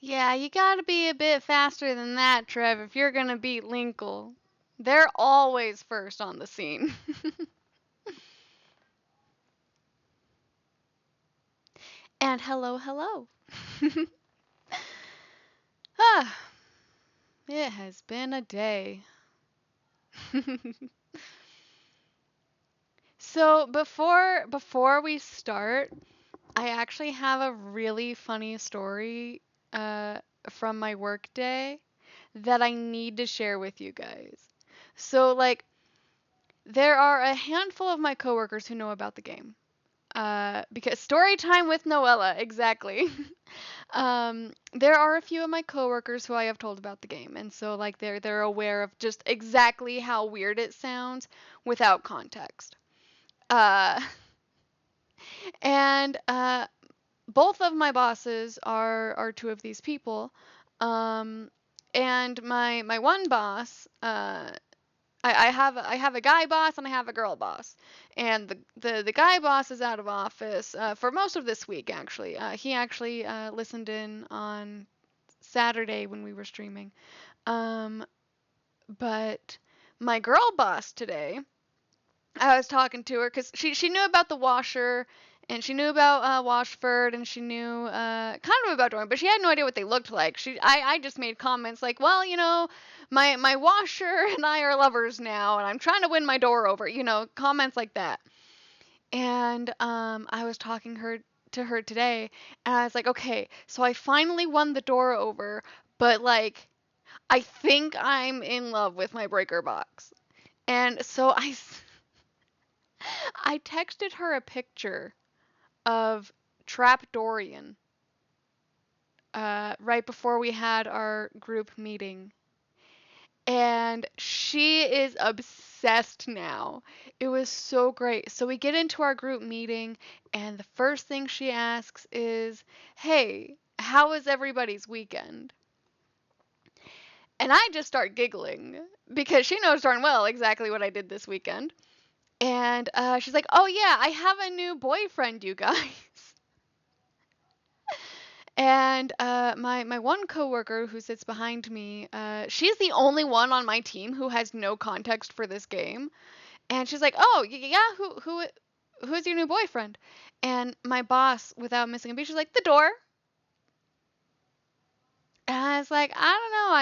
Yeah, you gotta be a bit faster than that, Trev, if you're gonna beat Linkle. They're always first on the scene. And hello, hello. Ah, it has been a day. So before we start, I actually have a really funny story uh, from my work day that I need to share with you guys. So like there are a handful of my coworkers who know about the game. Because story time with Noella, exactly. There are a few of my coworkers who I have told about the game, and so like they're aware of just exactly how weird it sounds without context. Uh, and both of my bosses are two of these people. Um, and my one boss, I have a guy boss and I have a girl boss, and the guy boss is out of office for most of this week actually. He actually listened in on Saturday when we were streaming. Um, but my girl boss today, I was talking to her because she knew about the washer and she knew about Washford and she knew kind of about Dorian, but she had no idea what they looked like. I just made comments like, well, my washer and I are lovers now, and I'm trying to win my door over, comments like that. And I was talking to her today, and I was like, okay, so I finally won the door over, but like I think I'm in love with my breaker box. And so I texted her a picture of Trap Dorian right before we had our group meeting. And she is obsessed now. It was so great. So we get into our group meeting, and the first thing she asks is, hey, how was everybody's weekend? And I just start giggling because she knows darn well exactly what I did this weekend. And she's like, oh, yeah, I have a new boyfriend, you guys. And my one coworker who sits behind me, she's the only one on my team who has no context for this game. And she's like, "Oh, yeah, who's your new boyfriend?" And my boss, without missing a beat, she's like, "The door." And I was like, "I don't know.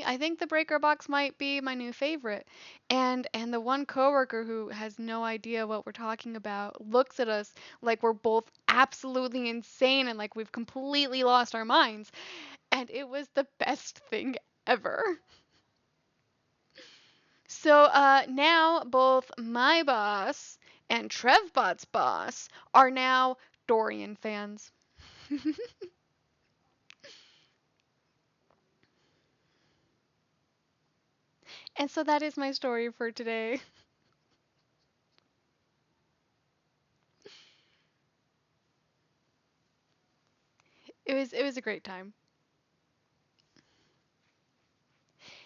I think the breaker box might be my new favorite." And the one coworker who has no idea what we're talking about looks at us like we're both absolutely insane and like we've completely lost our minds. And it was the best thing ever. So now both my boss and Trevbot's boss are now Dorian fans. And so that is my story for today. It was a great time.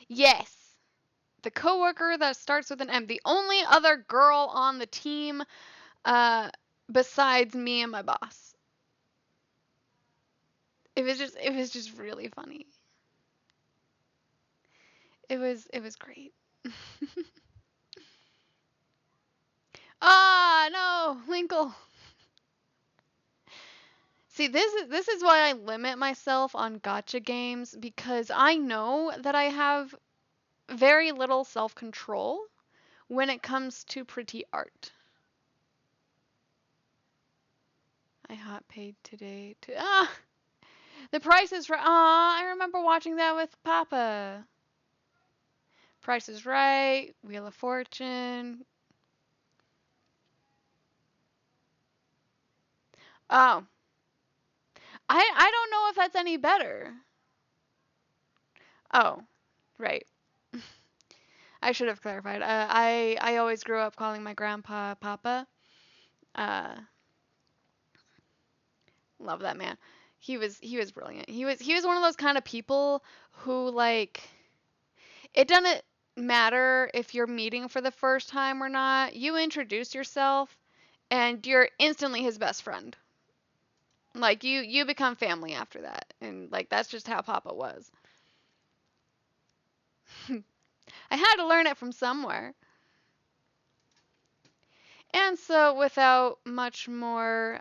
Yes, the coworker that starts with an M, the only other girl on the team uh, besides me and my boss. It was just really funny. It was great. Ah, no, Linkle. See, this is why I limit myself on gotcha games because I know that I have very little self-control when it comes to pretty art. I hot paid today to The Price is Right. I remember watching that with Papa. Price is Right, Wheel of Fortune. Oh, I don't know if that's any better. Oh, right. I should have clarified. I always grew up calling my grandpa Papa. Uh, Love that man. He was brilliant. He was one of those kind of people who like it doesn't matter if you're meeting for the first time or not. You introduce yourself and you're instantly his best friend. Like you become family after that, and like that's just how Papa was. I had to learn it from somewhere. And so, without much more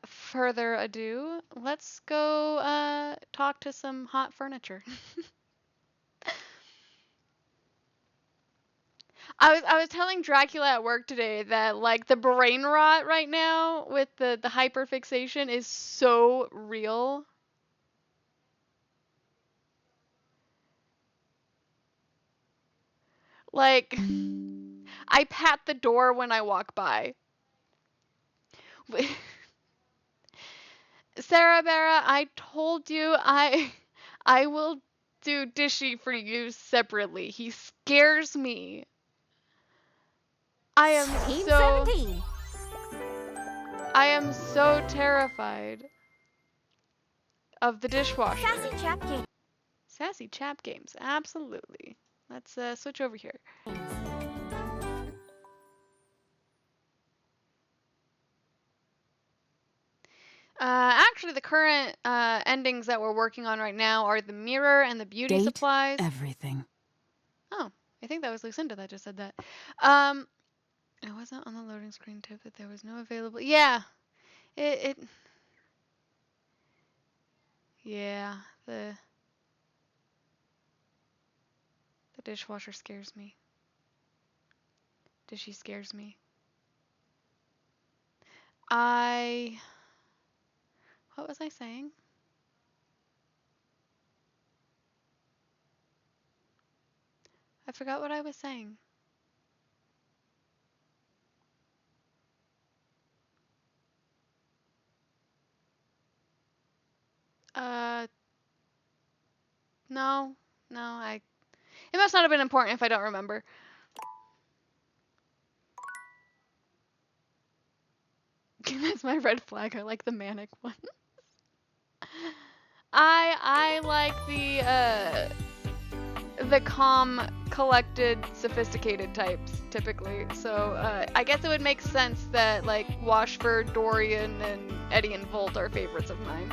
further ado, let's go talk to some hot furniture. I was telling Dracula at work today that like the brain rot right now with the hyperfixation is so real. Like I pat the door when I walk by. Sarah Barra, I told you I will do Dishy for you separately. He scares me. I am Team so 17. I am so terrified of the dishwasher. Sassy Chap Games. Sassy Chap Games, absolutely. Let's switch over here. Actually, the current endings that we're working on right now are the mirror and the beauty Date supplies. everything. Oh, I think that was Lucinda that just said that. It wasn't on the loading screen tip that there was no available. Yeah, it. Yeah, the dishwasher scares me. Dishy scares me. What was I saying? I forgot what I was saying. Uh, no, it must not have been important if I don't remember. That's my red flag. I like the manic one. I like the calm, collected, sophisticated types typically. So I guess it would make sense that like Washford, Dorian, and Eddie and Volt are favorites of mine.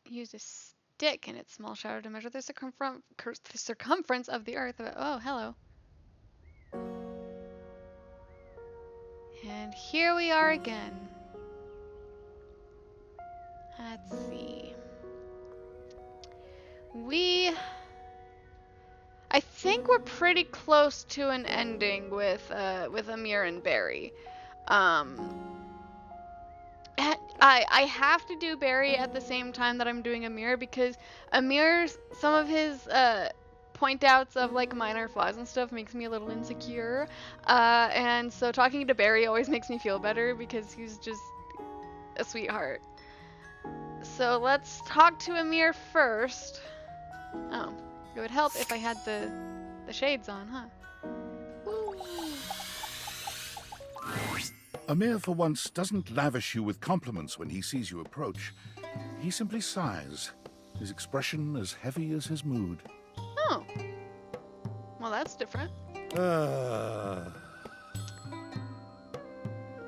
Use a stick in its small shadow to measure the circumference of the Earth. Oh, hello. And here we are again. Let's see. I think we're pretty close to an ending with Amir and Barry. I have to do Barry at the same time that I'm doing Amir because some of his point outs of like minor flaws and stuff makes me a little insecure. And so talking to Barry always makes me feel better because he's just a sweetheart. So let's talk to Amir first. Oh, it would help if I had the shades on, huh? Amir, for once, doesn't lavish you with compliments when he sees you approach. He simply sighs, his expression as heavy as his mood. Oh. Well, that's different.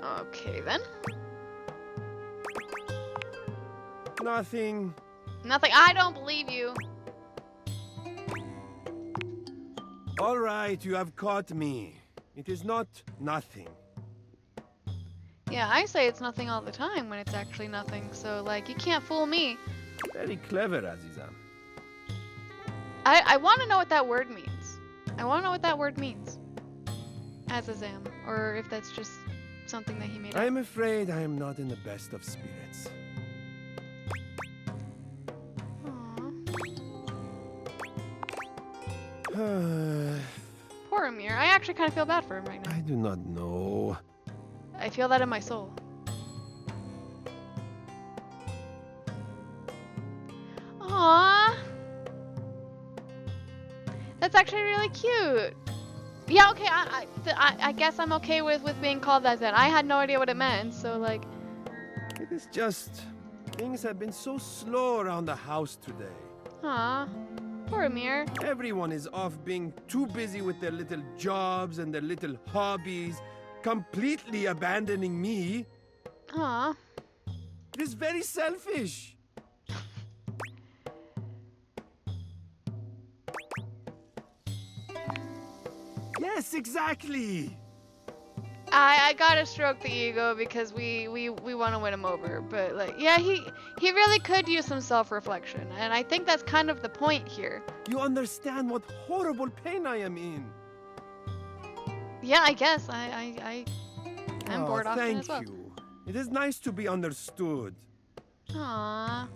Okay, then. Nothing. Nothing. I don't believe you. All right, you have caught me. It is not nothing. Yeah, I say it's nothing all the time when it's actually nothing, so, like, you can't fool me. Very clever, Aziza. I want to know what that word means. I want to know what that word means. Azazam, or if that's just something that he made up. I am afraid I am not in the best of spirits. Poor Amir. I actually kind of feel bad for him right now. I do not know. I feel that in my soul. Aww. That's actually really cute. Yeah, okay, I guess I'm okay with being called that then. I had no idea what it meant, so like... It is just... Things have been so slow around the house today. Aw. Poor Amir. Everyone is off being too busy with their little jobs and their little hobbies, completely abandoning me. Aw. It is very selfish. Yes, exactly. I gotta stroke the ego because we want to win him over, but like, yeah, he really could use some self-reflection, and I think that's kind of the point here. You understand what horrible pain I am in. Yeah, I guess I'm bored often thank as well. you. It is nice to be understood. Aww.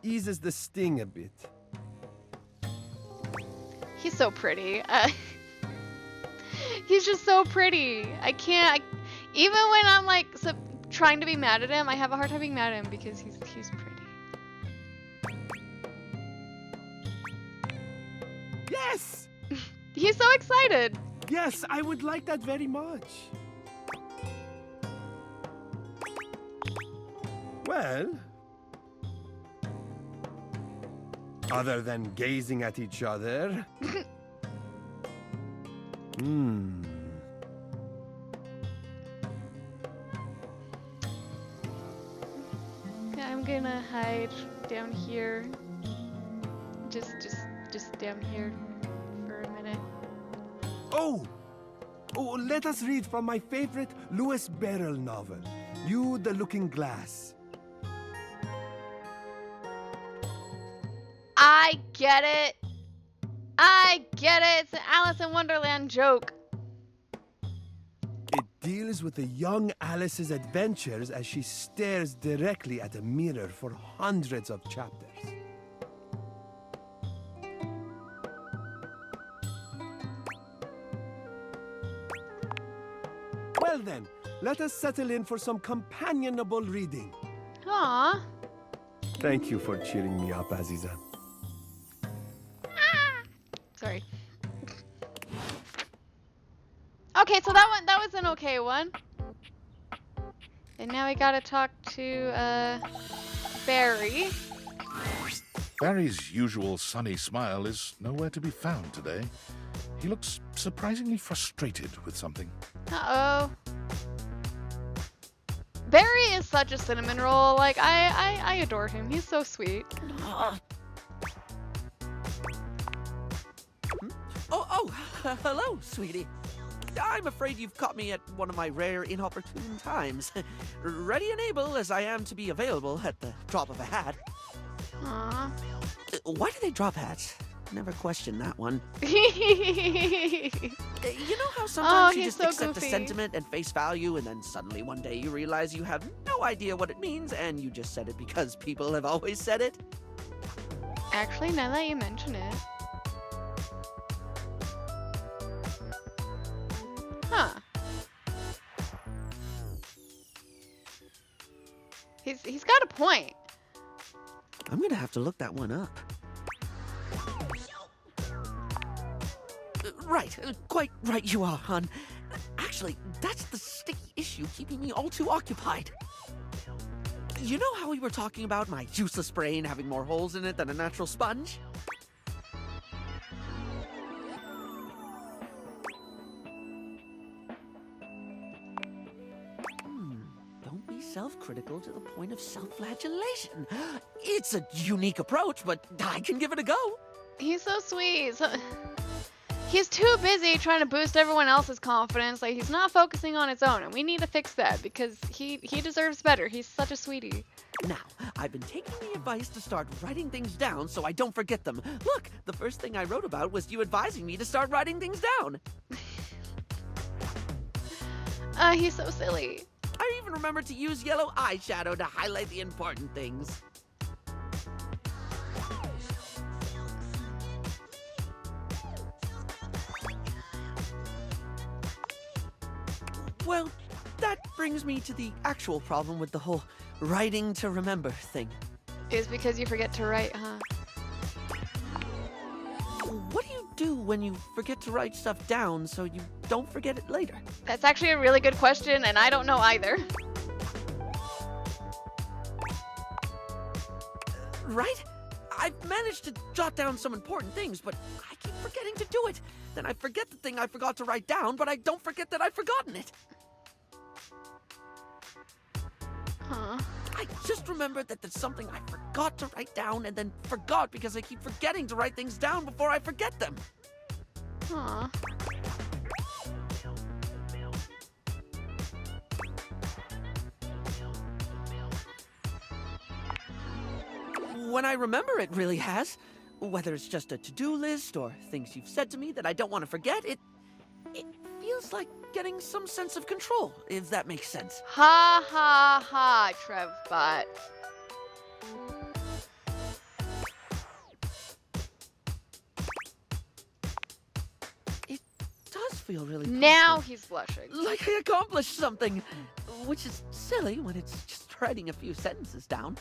Eases the sting a bit. He's so pretty. He's just so pretty. I can't. Even when I'm like trying to be mad at him, I have a hard time being mad at him because he's pretty. Yes! He's so excited. Yes, I would like that very much. Well, other than gazing at each other. Yeah, I'm gonna hide down here. Just down here for a minute. Oh, let us read from my favorite Lewis Barrel novel, You the Looking Glass. I get it. I get it. It's an Alice in Wonderland joke. It deals with a young Alice's adventures as she stares directly at a mirror for hundreds of chapters. Well then, let us settle in for some companionable reading. Aw. Thank you for cheering me up, Aziza. Sorry. Okay, so that was an okay one. And now we gotta talk to Barry. Barry's usual sunny smile is nowhere to be found today. He looks surprisingly frustrated with something. Uh-oh. Barry is such a cinnamon roll. Like, I adore him. He's so sweet. Hello, sweetie. I'm afraid you've caught me at one of my rare inopportune times. Ready and able as I am to be available at the drop of a hat. Aw. Why do they drop hats? Never questioned that one. You know how sometimes you he's just so accept goofy. a sentiment and face value, and then suddenly one day you realize you have no idea what it means, and you just said it because people have always said it? Actually, now that you mention it. Huh. He's got a point. I'm gonna have to look that one up. Right, quite right you are, hon. Actually, that's the sticky issue keeping me all too occupied. You know how we were talking about my useless brain having more holes in it than a natural sponge? Don't be self-critical to the point of self-flagellation. It's a unique approach, but I can give it a go. He's so sweet. He's too busy trying to boost everyone else's confidence. Like, he's not focusing on his own, and we need to fix that because he deserves better. He's such a sweetie. Now, I've been taking the advice to start writing things down so I don't forget them. Look, the first thing I wrote about was you advising me to start writing things down. He's so silly. I even remembered to use yellow eyeshadow to highlight the important things. Well, that brings me to the actual problem with the whole writing to remember thing. Is because you forget to write, huh? What do you do when you forget to write stuff down so you don't forget it later? That's actually a really good question, and I don't know either. Right? I've managed to jot down some important things, but I keep forgetting to do it. Then I forget the thing I forgot to write down, but I don't forget that I've forgotten it. Huh. I just remembered that there's something I forgot to write down and then forgot because I keep forgetting to write things down before I forget them. Huh. When I remember, it really has. Whether it's just a to-do list or things you've said to me that I don't want to forget, it feels like getting some sense of control, if that makes sense. Ha ha ha, Trevbot. It does feel really Now positive. he's blushing. Like I accomplished something, which is silly when it's just writing a few sentences down.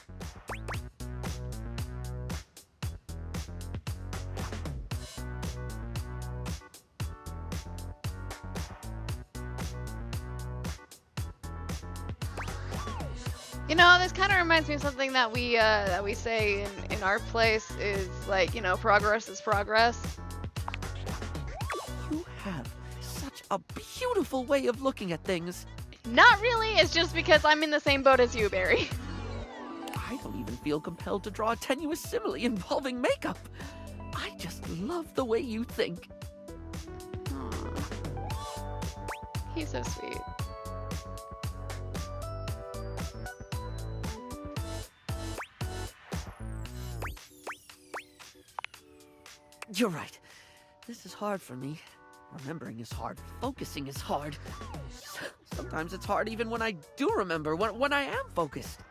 You know, this kind of reminds me of something that we say in our place is like, you know, progress is progress. You have such a beautiful way of looking at things. Not really, it's just because I'm in the same boat as you, Barry. I don't even feel compelled to draw a tenuous simile involving makeup. I just love the way you think. Aw. He's so sweet. You're right. This is hard for me. Remembering is hard. Focusing is hard. Sometimes it's hard even when I do remember, when I am focused.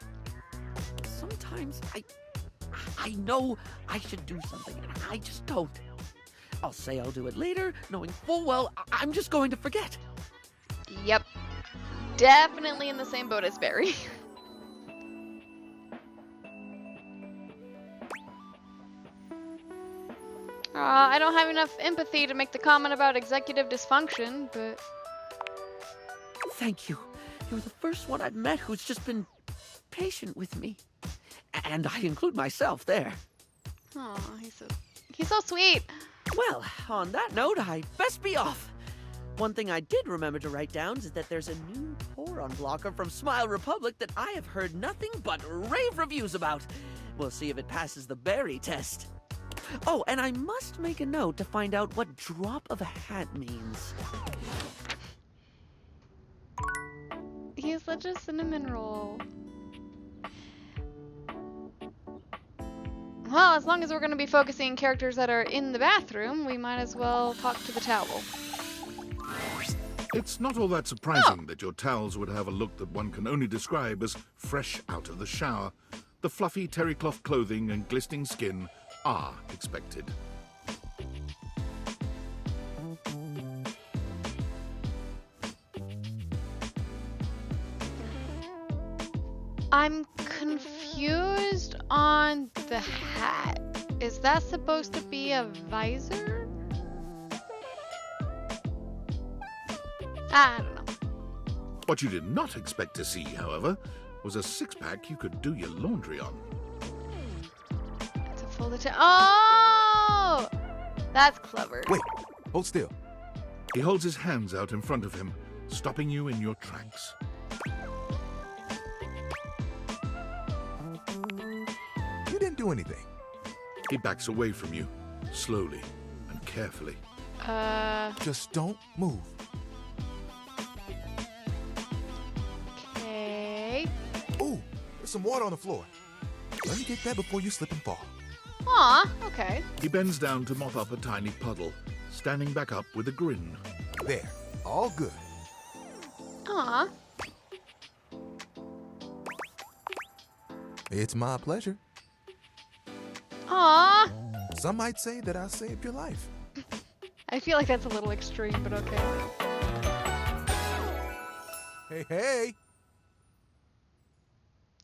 Sometimes I know I should do something, and I just don't. I'll say I'll do it later, knowing full well I'm just going to forget. Yep. Definitely in the same boat as Barry. I don't have enough empathy to make the comment about executive dysfunction, but... Thank you. You're the first one I've met who's just been patient with me. And I include myself there. Aw, he's so sweet. Well, on that note, I best be off. One thing I did remember to write down is that there's a new pour unblocker from Smile Republic that I have heard nothing but rave reviews about. We'll see if it passes the berry test. Oh, and I must make a note to find out what drop of a hat means. He's such a cinnamon roll. Well, as long as we're going to be focusing characters that are in the bathroom, we might as well talk to the towel. It's not all that surprising that your towels would have a look that one can only describe as fresh out of the shower. The fluffy terry cloth clothing and glistening skin are expected. I'm confused on the hat. Is that supposed to be a visor? I don't know. What you did not expect to see, however, was a six-pack you could do your laundry on. It's a folded towel. Oh! That's clever. Wait, hold still. He holds his hands out in front of him, stopping you in your tracks. You didn't do anything. He backs away from you, slowly and carefully. Just don't move. Okay. Ooh, there's some water on the floor. Let me get that before you slip and fall. Aw, okay. He bends down to mop up a tiny puddle, standing back up with a grin. There, all good. Aw. It's my pleasure. Aw. Some might say that I saved your life. I feel like that's a little extreme, but okay. Hey, hey.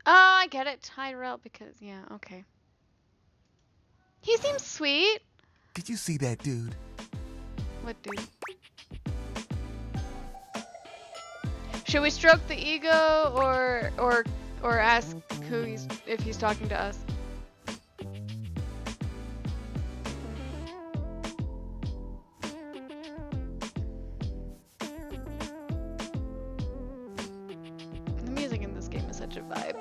Oh, I get it. Tyrell, because, yeah, okay. He seems sweet. Did you see that dude? What dude? Should we stroke the ego or ask if he's talking to us? vibe.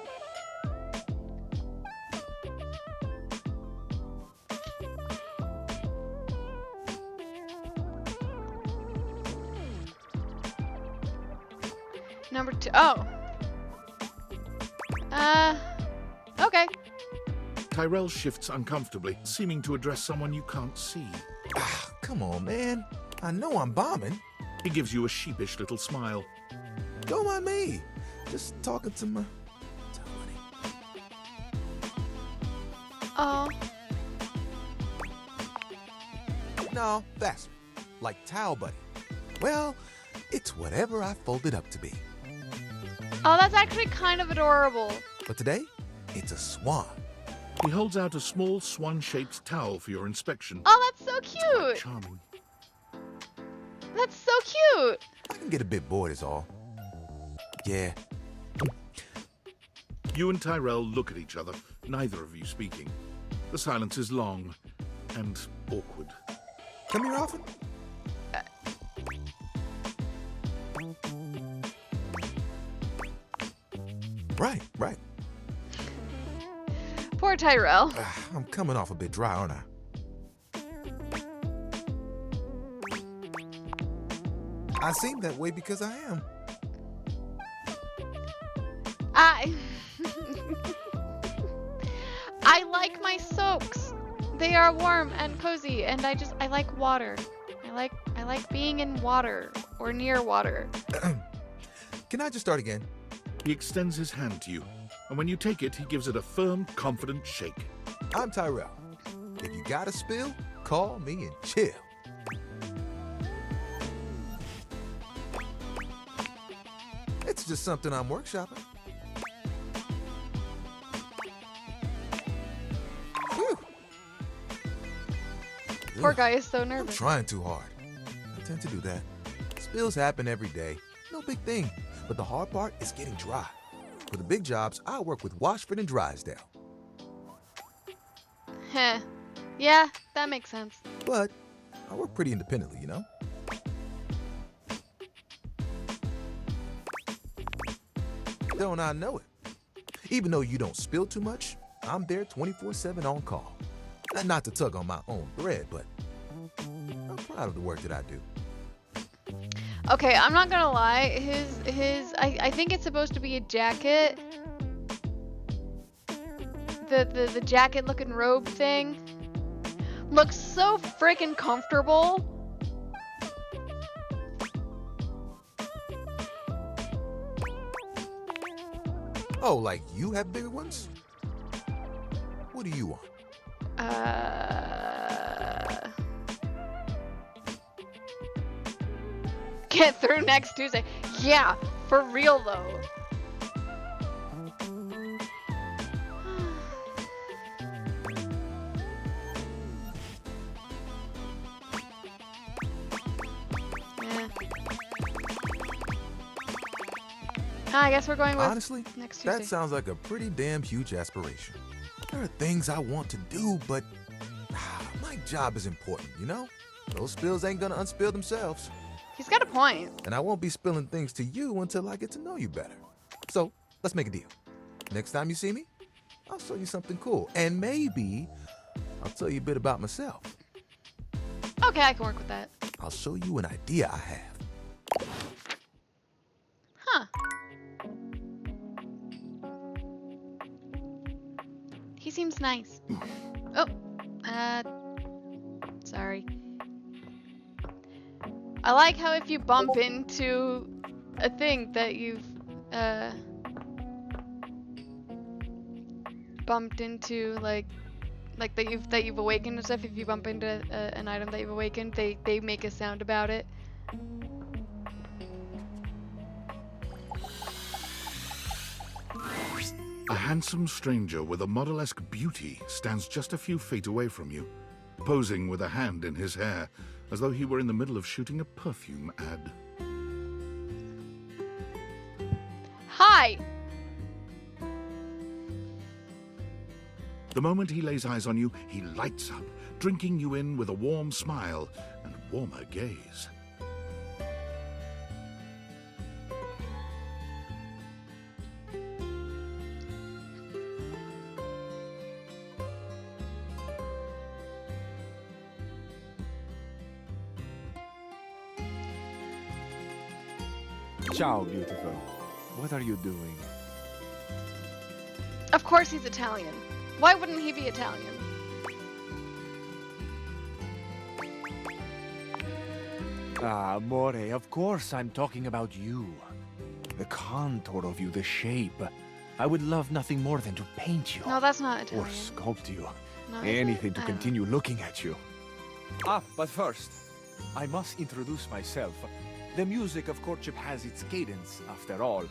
Number 2. Oh. Okay. Tyrell shifts uncomfortably, seeming to address someone you can't see. Ah, come on, man. I know I'm bombing. He gives you a sheepish little smile. Don't mind me. Just talking to my... Oh. No, faster. Like Towel Buddy. Well, it's whatever I folded up to be. Oh, that's actually kind of adorable. But today, it's a swan. He holds out a small swan-shaped towel for your inspection. Oh, that's so cute. Charming. That's so cute. I can get a bit bored is all. Yeah. You and Tyrell look at each other, neither of you speaking. The silence is long and awkward. Come here often? Right. Poor Tyrell. I'm coming off a bit dry, aren't I? I seem that way because I am. I like my soaks. They are warm and cozy, and I like water. I like being in water or near water. Can I just start again? He extends his hand to you, and when you take it, he gives it a firm, confident shake. I'm Tyrell. If you got a spill, call me and chill. It's just something I'm workshopping. Whew. Poor Ugh, guy is so I'm nervous. trying too hard. I tend to do that. Spills happen every day. No big thing. But the hard part is getting dry. For the big jobs, I work with Washford and Drysdale. Heh. Yeah, that makes sense. But I work pretty independently, you know? Don't I know it? Even though you don't spill too much, I'm there 24/7 on call. Not to tug on my own thread, but I'm proud of the work that I do. Okay, I'm not gonna lie. I think it's supposed to be a jacket. The jacket looking robe thing looks so freaking comfortable. Oh, like you have bigger ones? What do you want? Get through next Tuesday. Yeah, for real though. Yeah. I guess we're going with Honestly, next Tuesday. that sounds like a pretty damn huge aspiration. There are things I want to do, but my job is important, you know? Those spills ain't gonna unspill themselves. He's got a point. And I won't be spilling things to you until I get to know you better. So, let's make a deal. Next time you see me, I'll show you something cool. And maybe I'll tell you a bit about myself. Okay, I can work with that. I'll show you an idea I have. Huh. He seems nice. Oh, sorry. I like how if you bump into a thing that you've, bumped into, like that you've awakened and stuff, if you bump into an item that you've awakened, they make a sound about it. A handsome stranger with a model-esque beauty stands just a few feet away from you, posing with a hand in his hair, as though he were in the middle of shooting a perfume ad. Hi! The moment he lays eyes on you, he lights up, drinking you in with a warm smile and warmer gaze. Ciao, beautiful. What are you doing? Of course he's Italian. Why wouldn't he be Italian? Ah, amore, of course I'm talking about you. The contour of you, the shape. I would love nothing more than to paint you. No, that's not Or Italian. sculpt you. No, is it? Anything to I don't know. continue looking at you. But first, I must introduce myself. The music of courtship has its cadence, after all.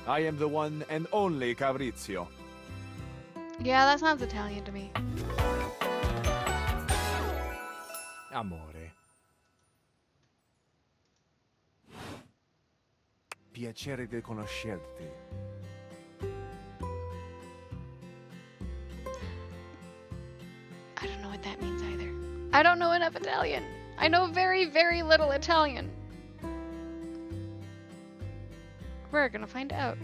I am the one and only Fabrizio. Yeah, that sounds Italian to me. Amore. Piacere di conoscerti. I don't know what that means either. I don't know enough Italian. I know very, very little Italian. We're gonna find out.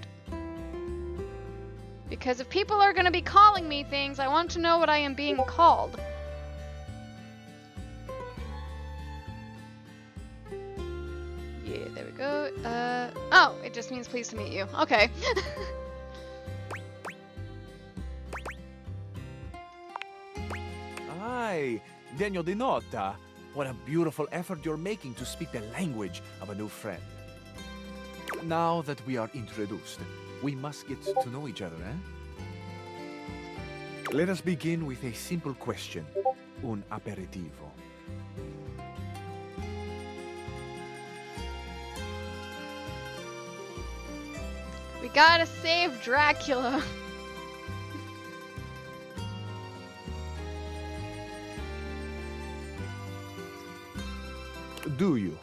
Because if people are gonna be calling me things, I want to know what I am being called. Yeah, there we go. Oh, it just means pleased to meet you. Okay. Ai, degno di nota. What a beautiful effort you're making to speak the language of a new friend. Now that we are introduced, we must get to know each other, eh? Let us begin with a simple question. Un aperitivo. We gotta save Dracula. Do you?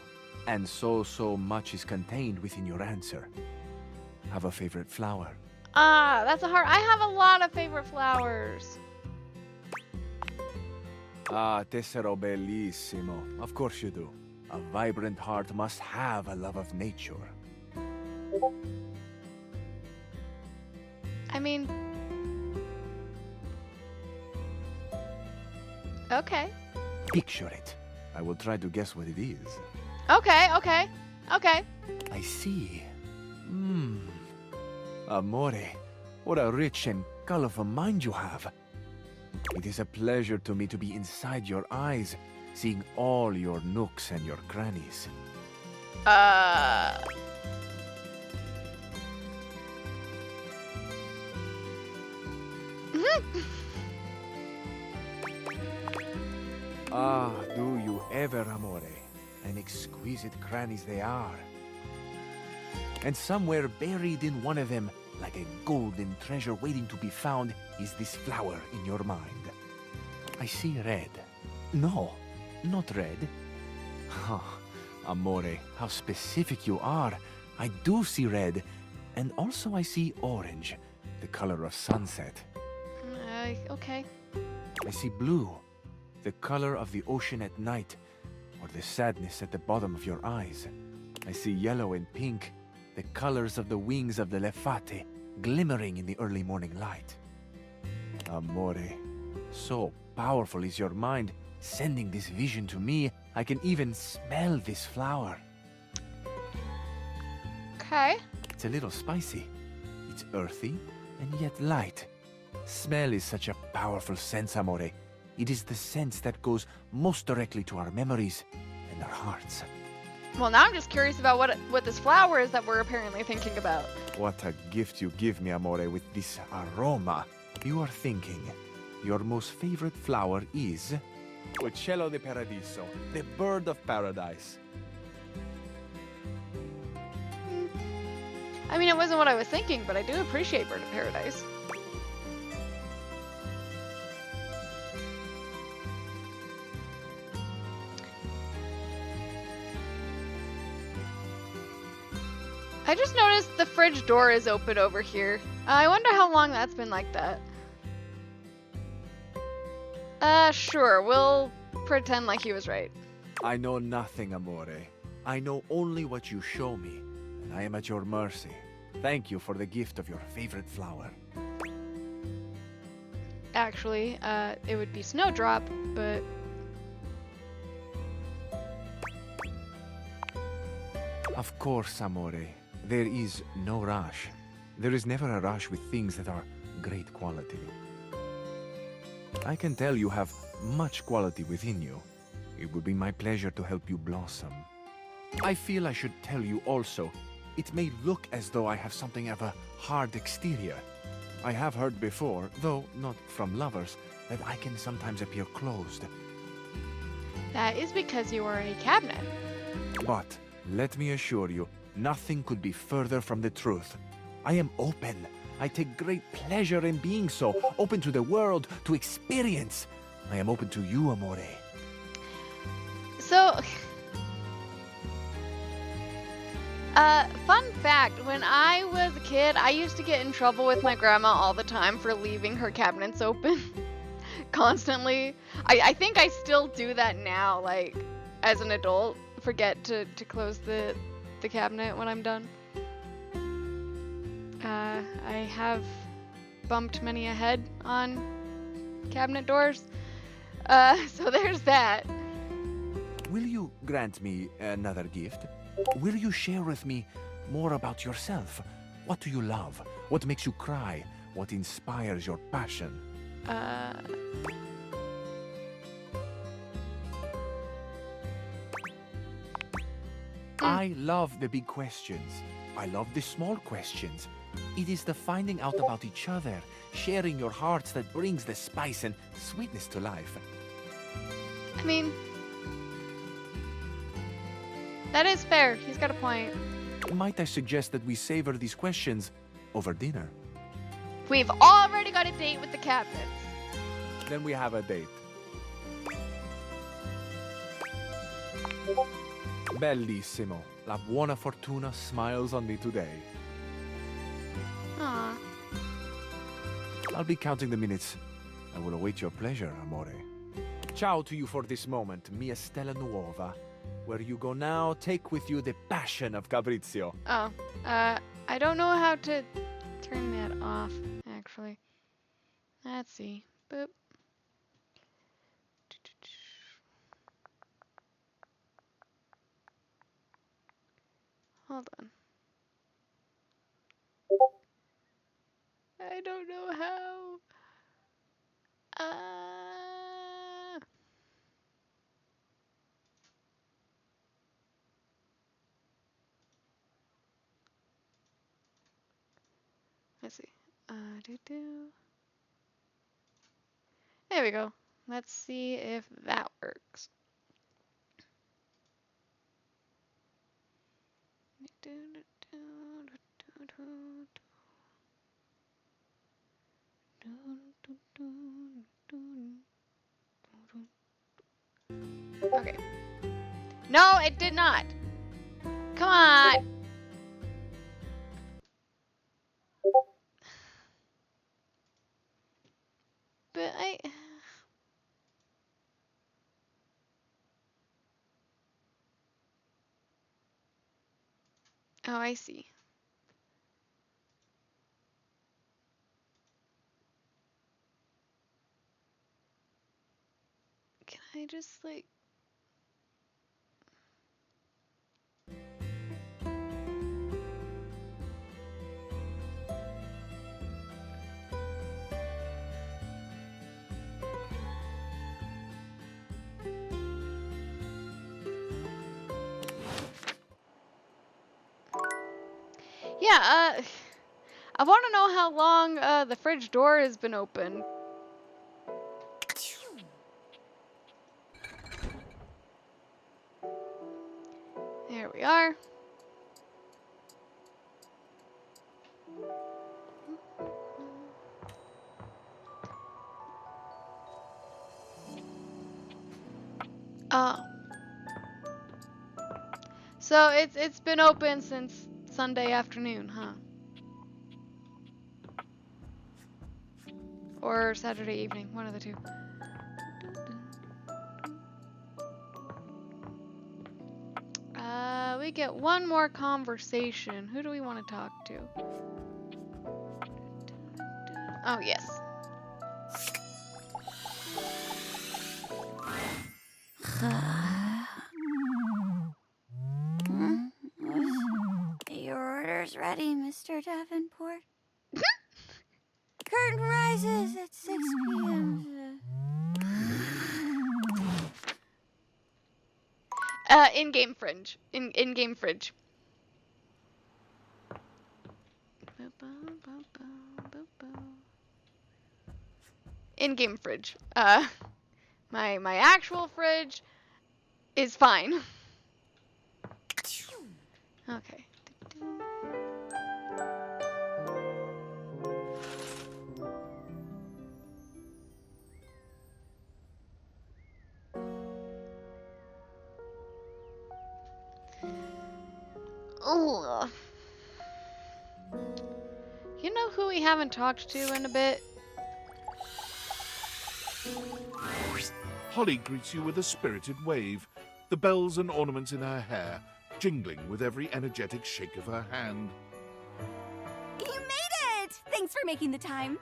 And so much is contained within your answer. Have a favorite flower? Ah, that's a hard. I have a lot of favorite flowers. Ah, tessero bellissimo. Of course you do. A vibrant heart must have a love of nature. I mean, okay. Picture it. I will try to guess what it is. Okay, okay, okay. I see. Amore, what a rich and colorful mind you have. It is a pleasure to me to be inside your eyes, seeing all your nooks and your crannies. Ah, do you ever, amore? And exquisite crannies they are. And somewhere buried in one of them, like a golden treasure waiting to be found, is this flower in your mind. I see red. No, not red. Ah, amore, how specific you are. I do see red. And also I see orange, the color of sunset. Okay. I see blue, the color of the ocean at night, or the sadness at the bottom of your eyes. I see yellow and pink, the colors of the wings of the lefate, glimmering in the early morning light. Amore, so powerful is your mind, sending this vision to me, I can even smell this flower. Okay. It's a little spicy. It's earthy and yet light. Smell is such a powerful sense, amore. It is the sense that goes most directly to our memories and our hearts. Well, now I'm just curious about what this flower is that we're apparently thinking about. What a gift you give me, amore, with this aroma. You are thinking, your most favorite flower is Uccello di Paradiso, the bird of paradise. I mean, it wasn't what I was thinking, but I do appreciate Bird of Paradise. I just noticed the fridge door is open over here. I wonder how long that's been like that. Sure, we'll pretend like he was right. I know nothing, amore. I know only what you show me, and I am at your mercy. Thank you for the gift of your favorite flower. Actually, it would be Snowdrop, but... Of course, amore. There is no rush. There is never a rush with things that are great quality. I can tell you have much quality within you. It would be my pleasure to help you blossom. I feel I should tell you also, it may look as though I have something of a hard exterior. I have heard before, though not from lovers, that I can sometimes appear closed. That is because you are a cabinet. But let me assure you, nothing could be further from the truth. I am open. I take great pleasure in being so, open to the world, to experience. I am open to you, Amore. So, fun fact, when I was a kid, I used to get in trouble with my grandma all the time for leaving her cabinets open constantly. I think I still do that now, like, as an adult, forget to close the cabinet when I'm done. I have bumped many a head on cabinet doors, so there's that. Will you grant me another gift? Will you share with me more about yourself? What do you love? What makes you cry? What inspires your passion? I love the big questions. I love the small questions. It is the finding out about each other, sharing your hearts that brings the spice and sweetness to life. I mean, that is fair. He's got a point. Might I suggest that we savor these questions over dinner? We've already got a date with the cabinets. Then we have a date. Bellissimo. La buona fortuna smiles on me today. Aw. I'll be counting the minutes. I will await your pleasure, Amore. Ciao to you for this moment, mia stella nuova. Where you go now, take with you the passion of Fabrizio. Oh, I don't know how to turn that off, actually. Let's see. Boop. Hold on. I don't know how. Let's see. There we go. Let's see if that works. Okay. No, it did not. Come on. But Oh, I see. Can I just, like... Yeah, I want to know how long the fridge door has been open. There we are. Oh. So it's been open since Sunday afternoon, huh? Or Saturday evening, one of the two. We get one more conversation. Who do we want to talk to? Oh, yes. Your order? Dinner's ready, Mr. Davenport. Curtain rises at 6 p.m. In-game fridge. In-game fridge. In-game fridge. My actual fridge is fine. Okay. Ugh. You know who we haven't talked to in a bit? Holly greets you with a spirited wave, the bells and ornaments in her hair jingling with every energetic shake of her hand. You made it! Thanks for making the time.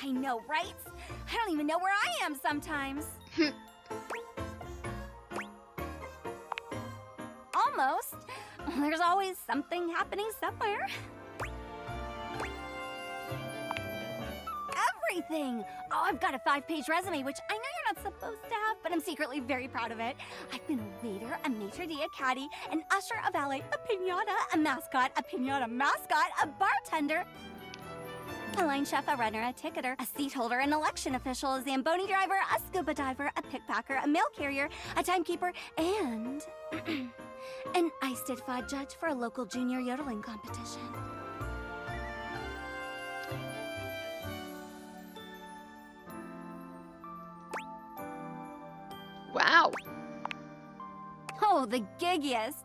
I know, right? I don't even know where I am sometimes. Almost. There's always something happening somewhere. Everything! Oh, I've got a 5-page resume, which I know you're not supposed to have, but I'm secretly very proud of it. I've been a waiter, a maitre d', a caddy, an usher, a valet, a piñata, a mascot, a bartender, a line chef, a runner, a ticketer, a seat holder, an election official, a Zamboni driver, a scuba diver, a pickpacker, a mail carrier, a timekeeper, and an ice did fod judge for a local junior yodeling competition. Wow. Oh, the giggiest.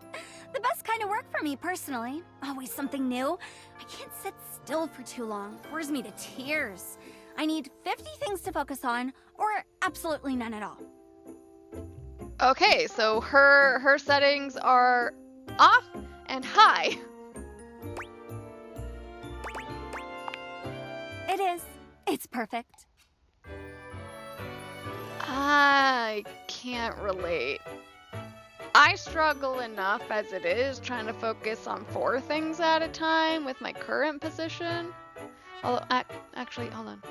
The best kind of work for me, personally. Always something new. I can't sit still for too long. Bores me to tears. I need 50 things to focus on, or absolutely none at all. Okay, so her settings are off and high. It is. It's perfect. I can't relate. I struggle enough as it is trying to focus on 4 things at a time with my current position. Although, actually, hold on.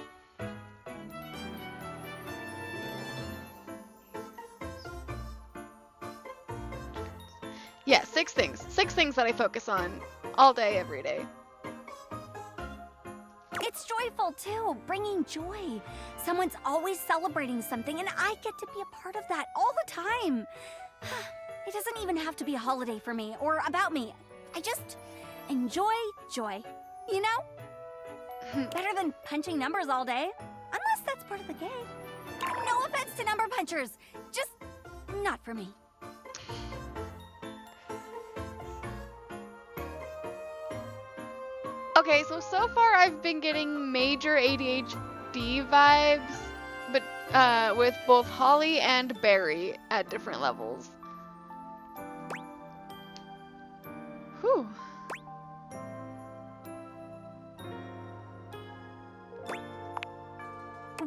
Yeah, 6 things. 6 things that I focus on all day, every day. It's joyful, too. Bringing joy. Someone's always celebrating something, and I get to be a part of that all the time. It doesn't even have to be a holiday for me or about me. I just enjoy joy, you know? Better than punching numbers all day, unless that's part of the game. No offense to number punchers, just not for me. Okay, so far I've been getting major ADHD vibes, but with both Holly and Barry at different levels. Whew.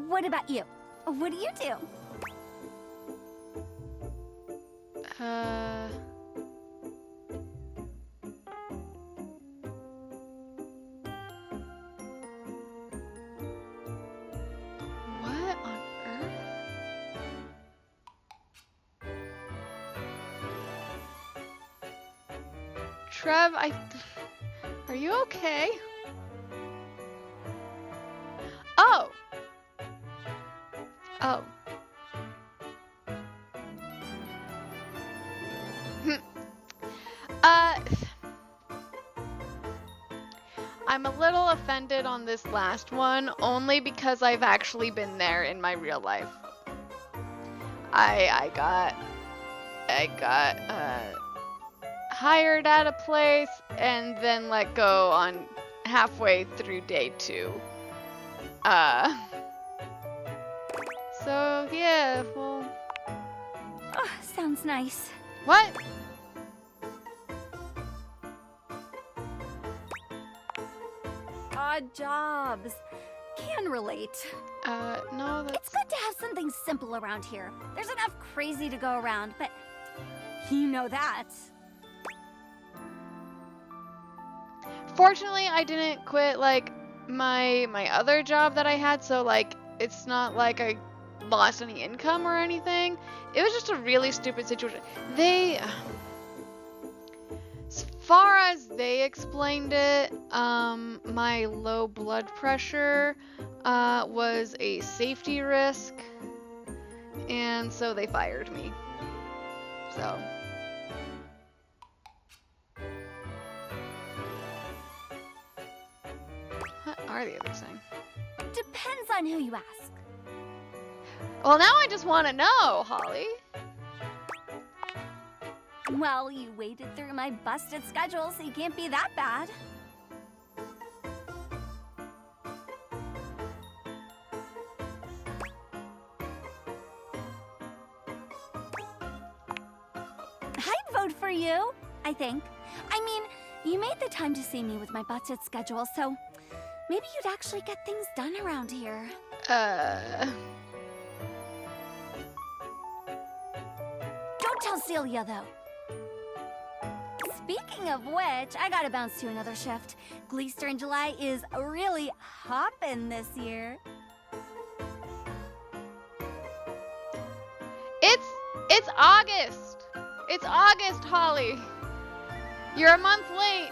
What about you? What do you do? What on earth? Trev, are you okay? Oh. Oh. I'm a little offended on this last one, only because I've actually been there in my real life. I got hired at a place and then let go on halfway through day 2. So yeah, well. Oh, sounds nice. What? Odd jobs. can relate. No, It's that's... good to have something simple around here. There's enough crazy to go around, but you know that. Fortunately, I didn't quit, like, my other job that I had, so, like, it's not like I lost any income or anything. It was just a really stupid situation. As far as they explained it, my low blood pressure was a safety risk, and so they fired me. So. What are the others saying? Depends on who you ask. Well, now I just want to know, Holly. Well, you waded through my busted schedule, so you can't be that bad. I'd vote for you, I think. I mean, you made the time to see me with my busted schedule, so maybe you'd actually get things done around here. Don't tell Celia, though. Speaking of which, I gotta bounce to another shift. Gleester in July is really hoppin' this year. It's August. It's August, Holly. You're a month late.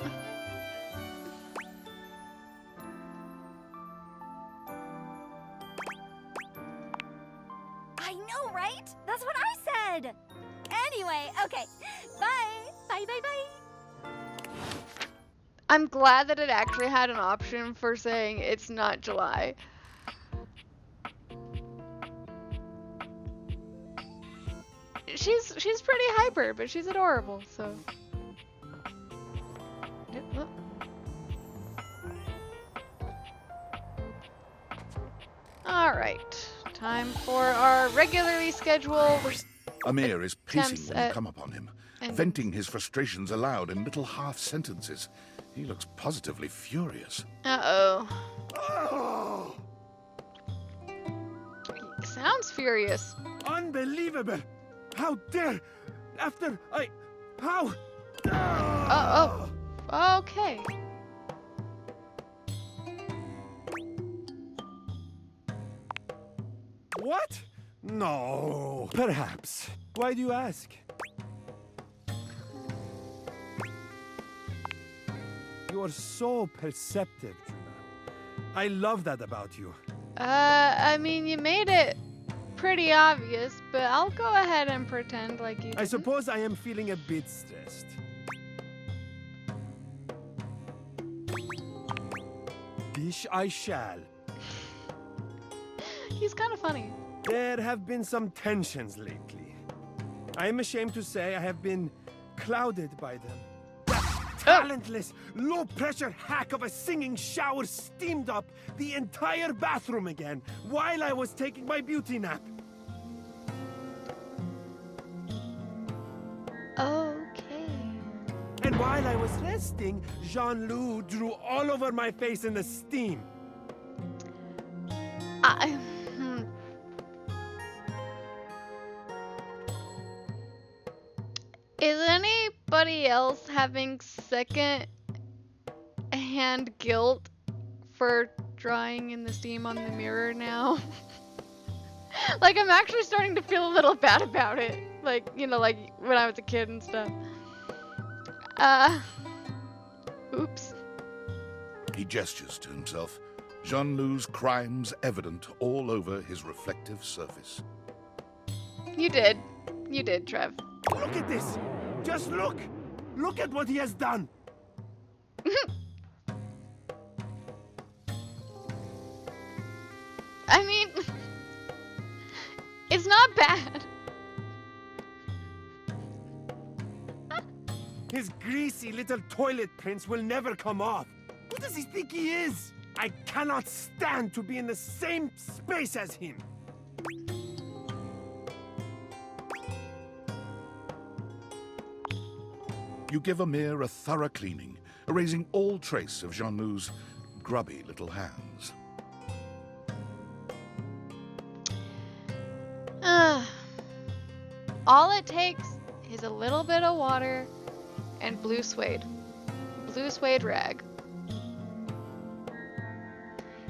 I know, right? That's what I said. Anyway, okay. Bye. Bye, bye, bye. I'm glad that it actually had an option for saying it's not July. She's pretty hyper, but she's adorable, so. Yep, look. Alright. Time for our regularly scheduled Amir is pacing attempts when you at come upon him, endings. venting his frustrations aloud in little half sentences. He looks positively furious. Uh-oh. Oh, He sounds furious. unbelievable! How dare! After I... How? Oh. Okay. What? No. Perhaps. Why do you ask? You are so perceptive, Juna. I love that about you. I mean, you made it pretty obvious, but I'll go ahead and pretend like you I didn't. suppose I am feeling a bit stressed. Dish I shall. He's kind of funny. There have been some tensions lately. I am ashamed to say I have been clouded by them. That talentless, low-pressure hack of a singing shower steamed up the entire bathroom again while I was taking my beauty nap. Okay. And while I was resting, Jean-Loup drew all over my face in the steam. Is anybody else having second-hand guilt for drawing in the steam on the mirror now? Like, I'm actually starting to feel a little bad about it. Like, you know, like when I was a kid and stuff. Oops. He gestures to himself, Jean-Loup's crimes evident all over his reflective surface. You did, Trev. Look at this! Just look! Look at what he has done! I mean, it's not bad. His greasy little toilet prints will never come off. Who does he think he is? I cannot stand to be in the same space as him. You give Amir a thorough cleaning, erasing all trace of Jean-Loup's grubby little hands. All it takes is a little bit of water and blue suede. Blue suede rag.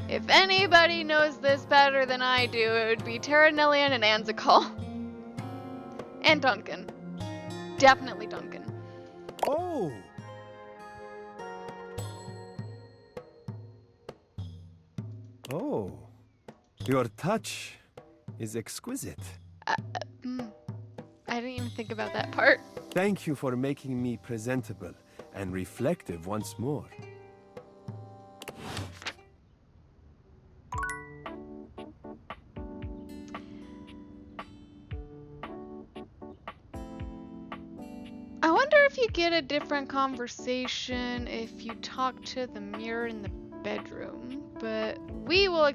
If anybody knows this better than I do, it would be Terranillion and Anzakal. And Duncan. Definitely Duncan. Oh! Oh. Your touch is exquisite. I didn't even think about that part. Thank you for making me presentable and reflective once more. I wonder if you get a different conversation if you talk to the mirror in the bedroom, but we will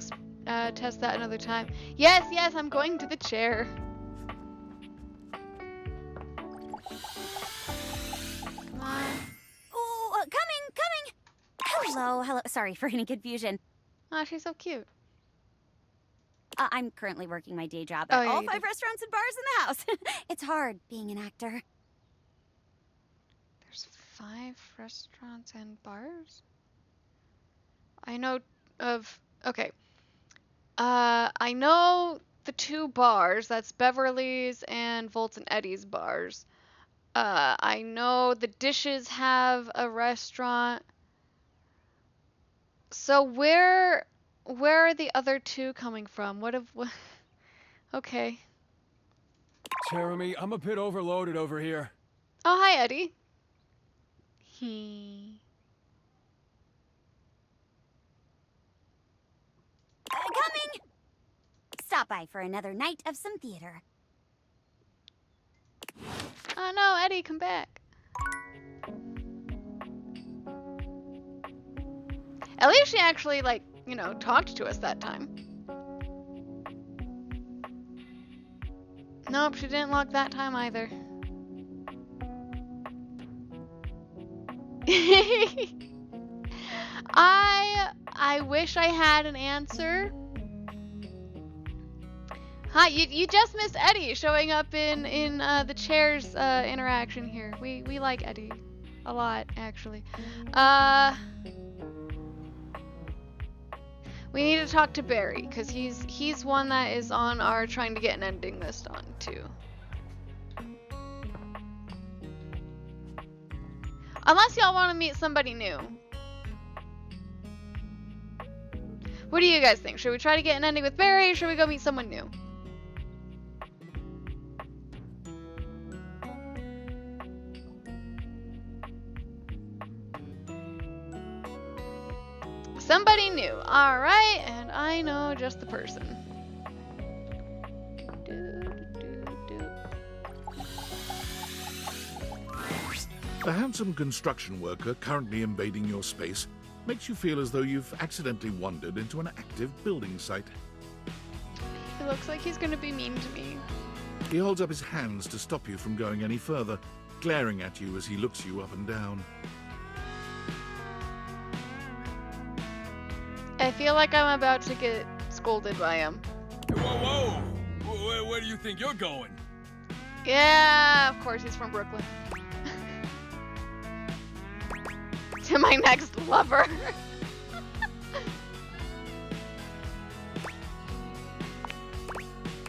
test that another time. Yes, yes, I'm going to the chair. Come on. Oh, coming! Hello. Sorry for any confusion. Oh, she's so cute. I'm currently working my day job Oh, at yeah, all you 5 did. restaurants and bars in the house. It's hard being an actor. There's 5 restaurants and bars? I know of... Okay. I know the 2 bars. That's Beverly's and Volts and Eddie's bars. I know the Dishes have a restaurant. So where are the other 2 coming from? What? Okay. Jeremy, I'm a bit overloaded over here. Oh, hi, Eddie. He. Coming! Stop by for another night of some theater. Oh no, Eddie, come back. At least she actually, like, you know, talked to us that time. Nope, she didn't lock that time either. I wish I had an answer. Hi, you just missed Eddie showing up in the chairs interaction here. We like Eddie a lot, actually. We need to talk to Barry because he's one that is on our trying to get an ending list on too. Unless y'all want to meet somebody new. What do you guys think? Should we try to get an ending with Barry or should we go meet someone new? Somebody new. Alright, and I know just the person. The handsome construction worker currently invading your space makes you feel as though you've accidentally wandered into an active building site. He looks like he's gonna be mean to me. He holds up his hands to stop you from going any further, glaring at you as he looks you up and down. I feel like I'm about to get scolded by him. Whoa! Where do you think you're going? Yeah, of course he's from Brooklyn. To my next lover.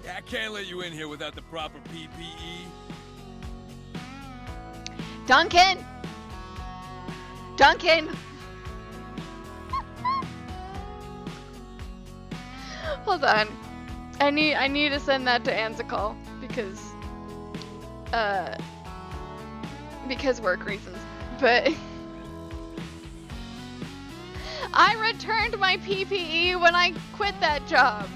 I can't let you in here without the proper PPE. Duncan! Duncan! Hold on. I need to send that to Anzakal because work reasons. But I returned my PPE when I quit that job.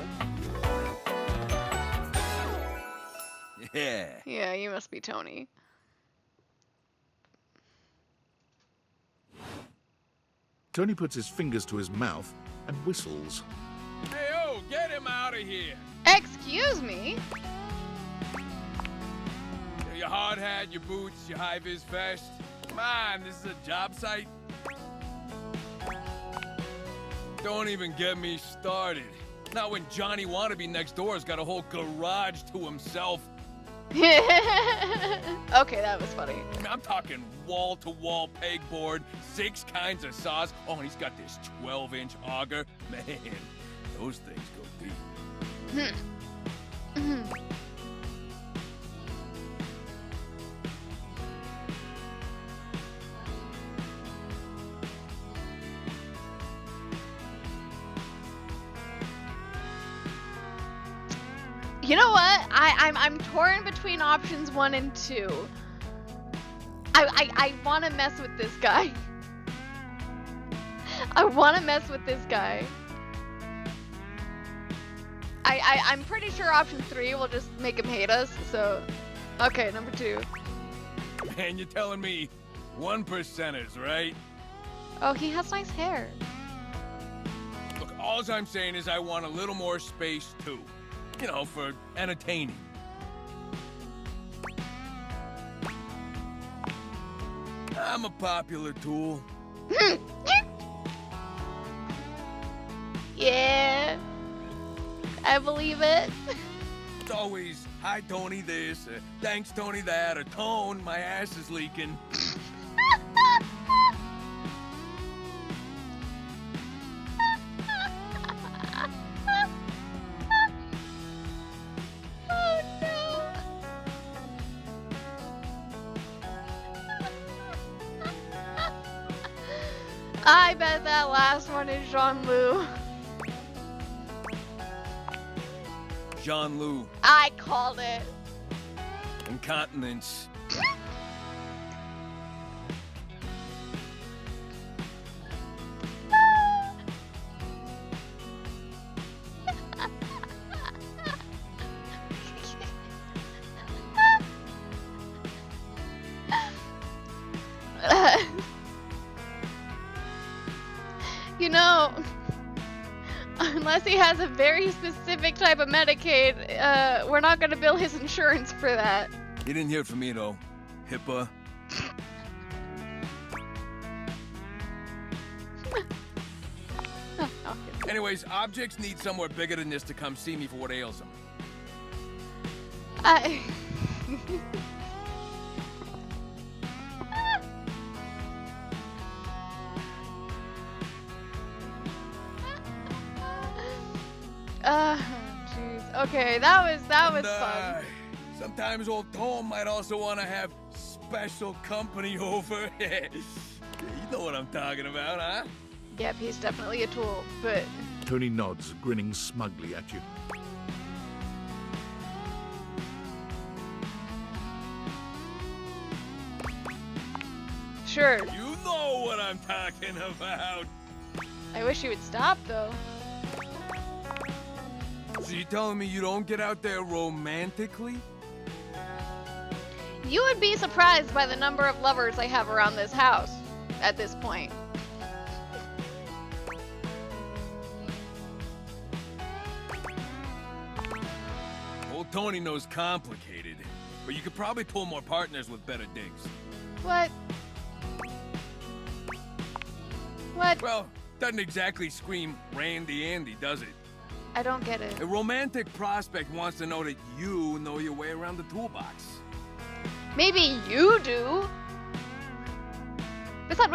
Yeah. Yeah, you must be Tony. Tony puts his fingers to his mouth and whistles. Hey, oh, get him out of here. Excuse me? Your hard hat, your boots, your high-vis vest. Come on, this is a job site. Don't even get me started. Not when Johnny Wannabe next door has got a whole garage to himself. Okay, that was funny. I mean, I'm talking wall-to-wall pegboard, 6 kinds of saws. Oh, and he's got this 12-inch auger. Man, those things go deep. You know what? I'm torn between options 1 and 2. I want to mess with this guy. I want to mess with this guy. I'm pretty sure option 3 will just make him hate us. So, okay, number 2. Man, you're telling me 1%ers, right? Oh, he has nice hair. Look, all I'm saying is I want a little more space too. You know, for entertaining. I'm a popular tool. Yeah, I believe it. It's always, hi Tony this, thanks Tony that, or Tone, my ass is leaking. Oh no. I bet that last one is Jean-Loup. Jean-Loup, I called it. incontinence. You know, unless he has a very specific type of Medicaid, we're not gonna bill his insurance for that. You didn't hear from me though, HIPAA. Anyways, objects need somewhere bigger than this to come see me for what ails them. I... Jeez. Okay, that was And, fun. Sometimes old Tom might also want to have special company over. You know what I'm talking about, huh? Yep, he's definitely a tool, but Tony nods, grinning smugly at you. sure. You know what I'm talking about. I wish he would stop though. So you telling me you don't get out there romantically? You would be surprised by the number of lovers I have around this house at this point. Old Tony knows complicated, but you could probably pull more partners with better digs. What? What? Well, doesn't exactly scream Randy Andy, does it? I don't get it. A romantic prospect wants to know that you know your way around the toolbox. Maybe you do. Besides,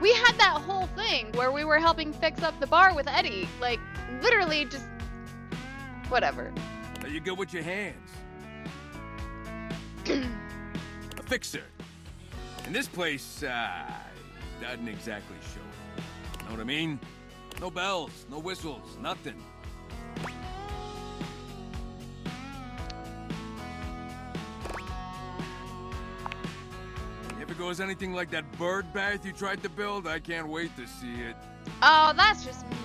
we had that whole thing where we were helping fix up the bar with Eddie. Like, literally just... whatever. Are you good with your hands? A fixer. And this place, doesn't exactly show. Know what I mean? No bells, no whistles, nothing. If it goes anything like that bird bath you tried to build, I can't wait to see it. Oh, that's just mean.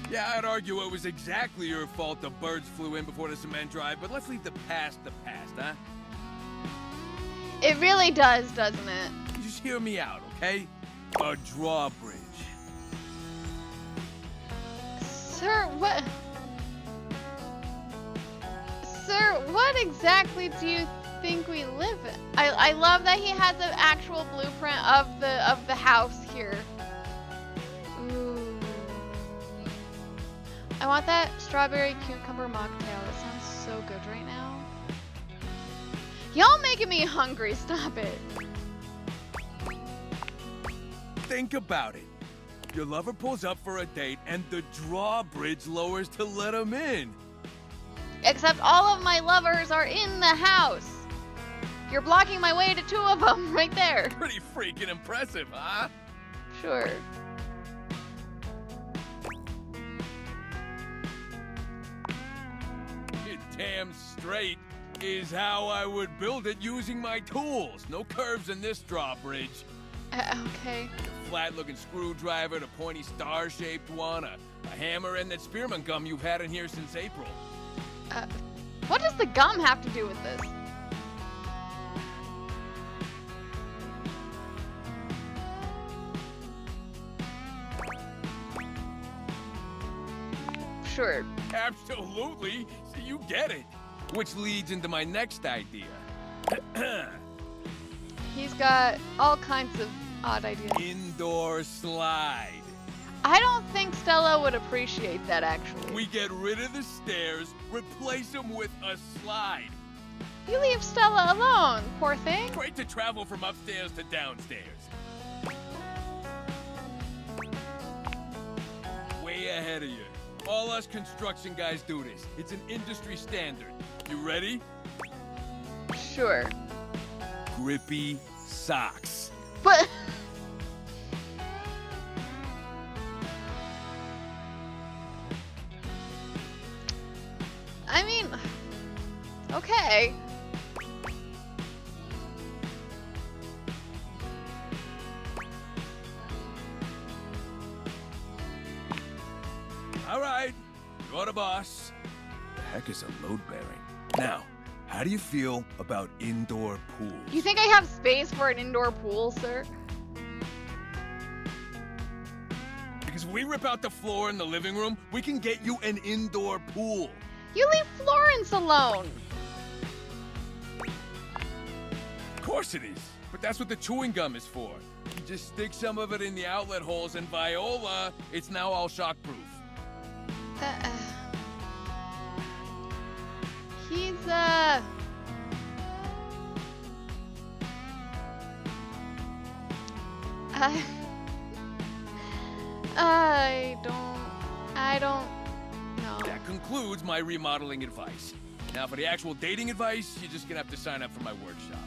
Yeah, I'd argue it was exactly your fault the birds flew in before the cement drive, but let's leave the past, huh? It really does, doesn't it? Just hear me out, okay? A drawbridge. Sir, what... Sir, what exactly do you think we live in? I love that he has an actual blueprint of the house here. Ooh. I want that strawberry cucumber mocktail. It sounds so good right now. Y'all making me hungry. Stop it. Think about it. Your lover pulls up for a date and the drawbridge lowers to let him in. Except all of my lovers are in the house. You're blocking my way to 2 of them right there. Pretty freaking impressive, huh? Sure. It damn straight is how I would build it using my tools. No curves in this drawbridge. Okay. A flat-looking screwdriver, the pointy star-shaped one, a hammer, and that spearmint gum you've had in here since April. What does the gum have to do with this? Sure. Absolutely. So you get it. Which leads into my next idea. He's got all kinds of odd ideas. Indoor slide. I don't think Stella would appreciate that, actually. We get rid of the stairs, replace them with a slide. You leave Stella alone, poor thing. Great to travel from upstairs to downstairs. Way ahead of you. All us construction guys do this. It's an industry standard. You ready? Sure. Grippy socks. But... I mean... Okay. All right, you're the boss. The heck is a load bearing? Now, how do you feel about indoor pools? You think I have space for an indoor pool, sir? Because if we rip out the floor in the living room, we can get you an indoor pool. You leave Florence alone. Of course it is, but that's what the chewing gum is for. You just stick some of it in the outlet holes, and Viola, it's now all shockproof. He's, I don't know. That concludes my remodeling advice. Now for the actual dating advice, you're just gonna have to sign up for my workshop.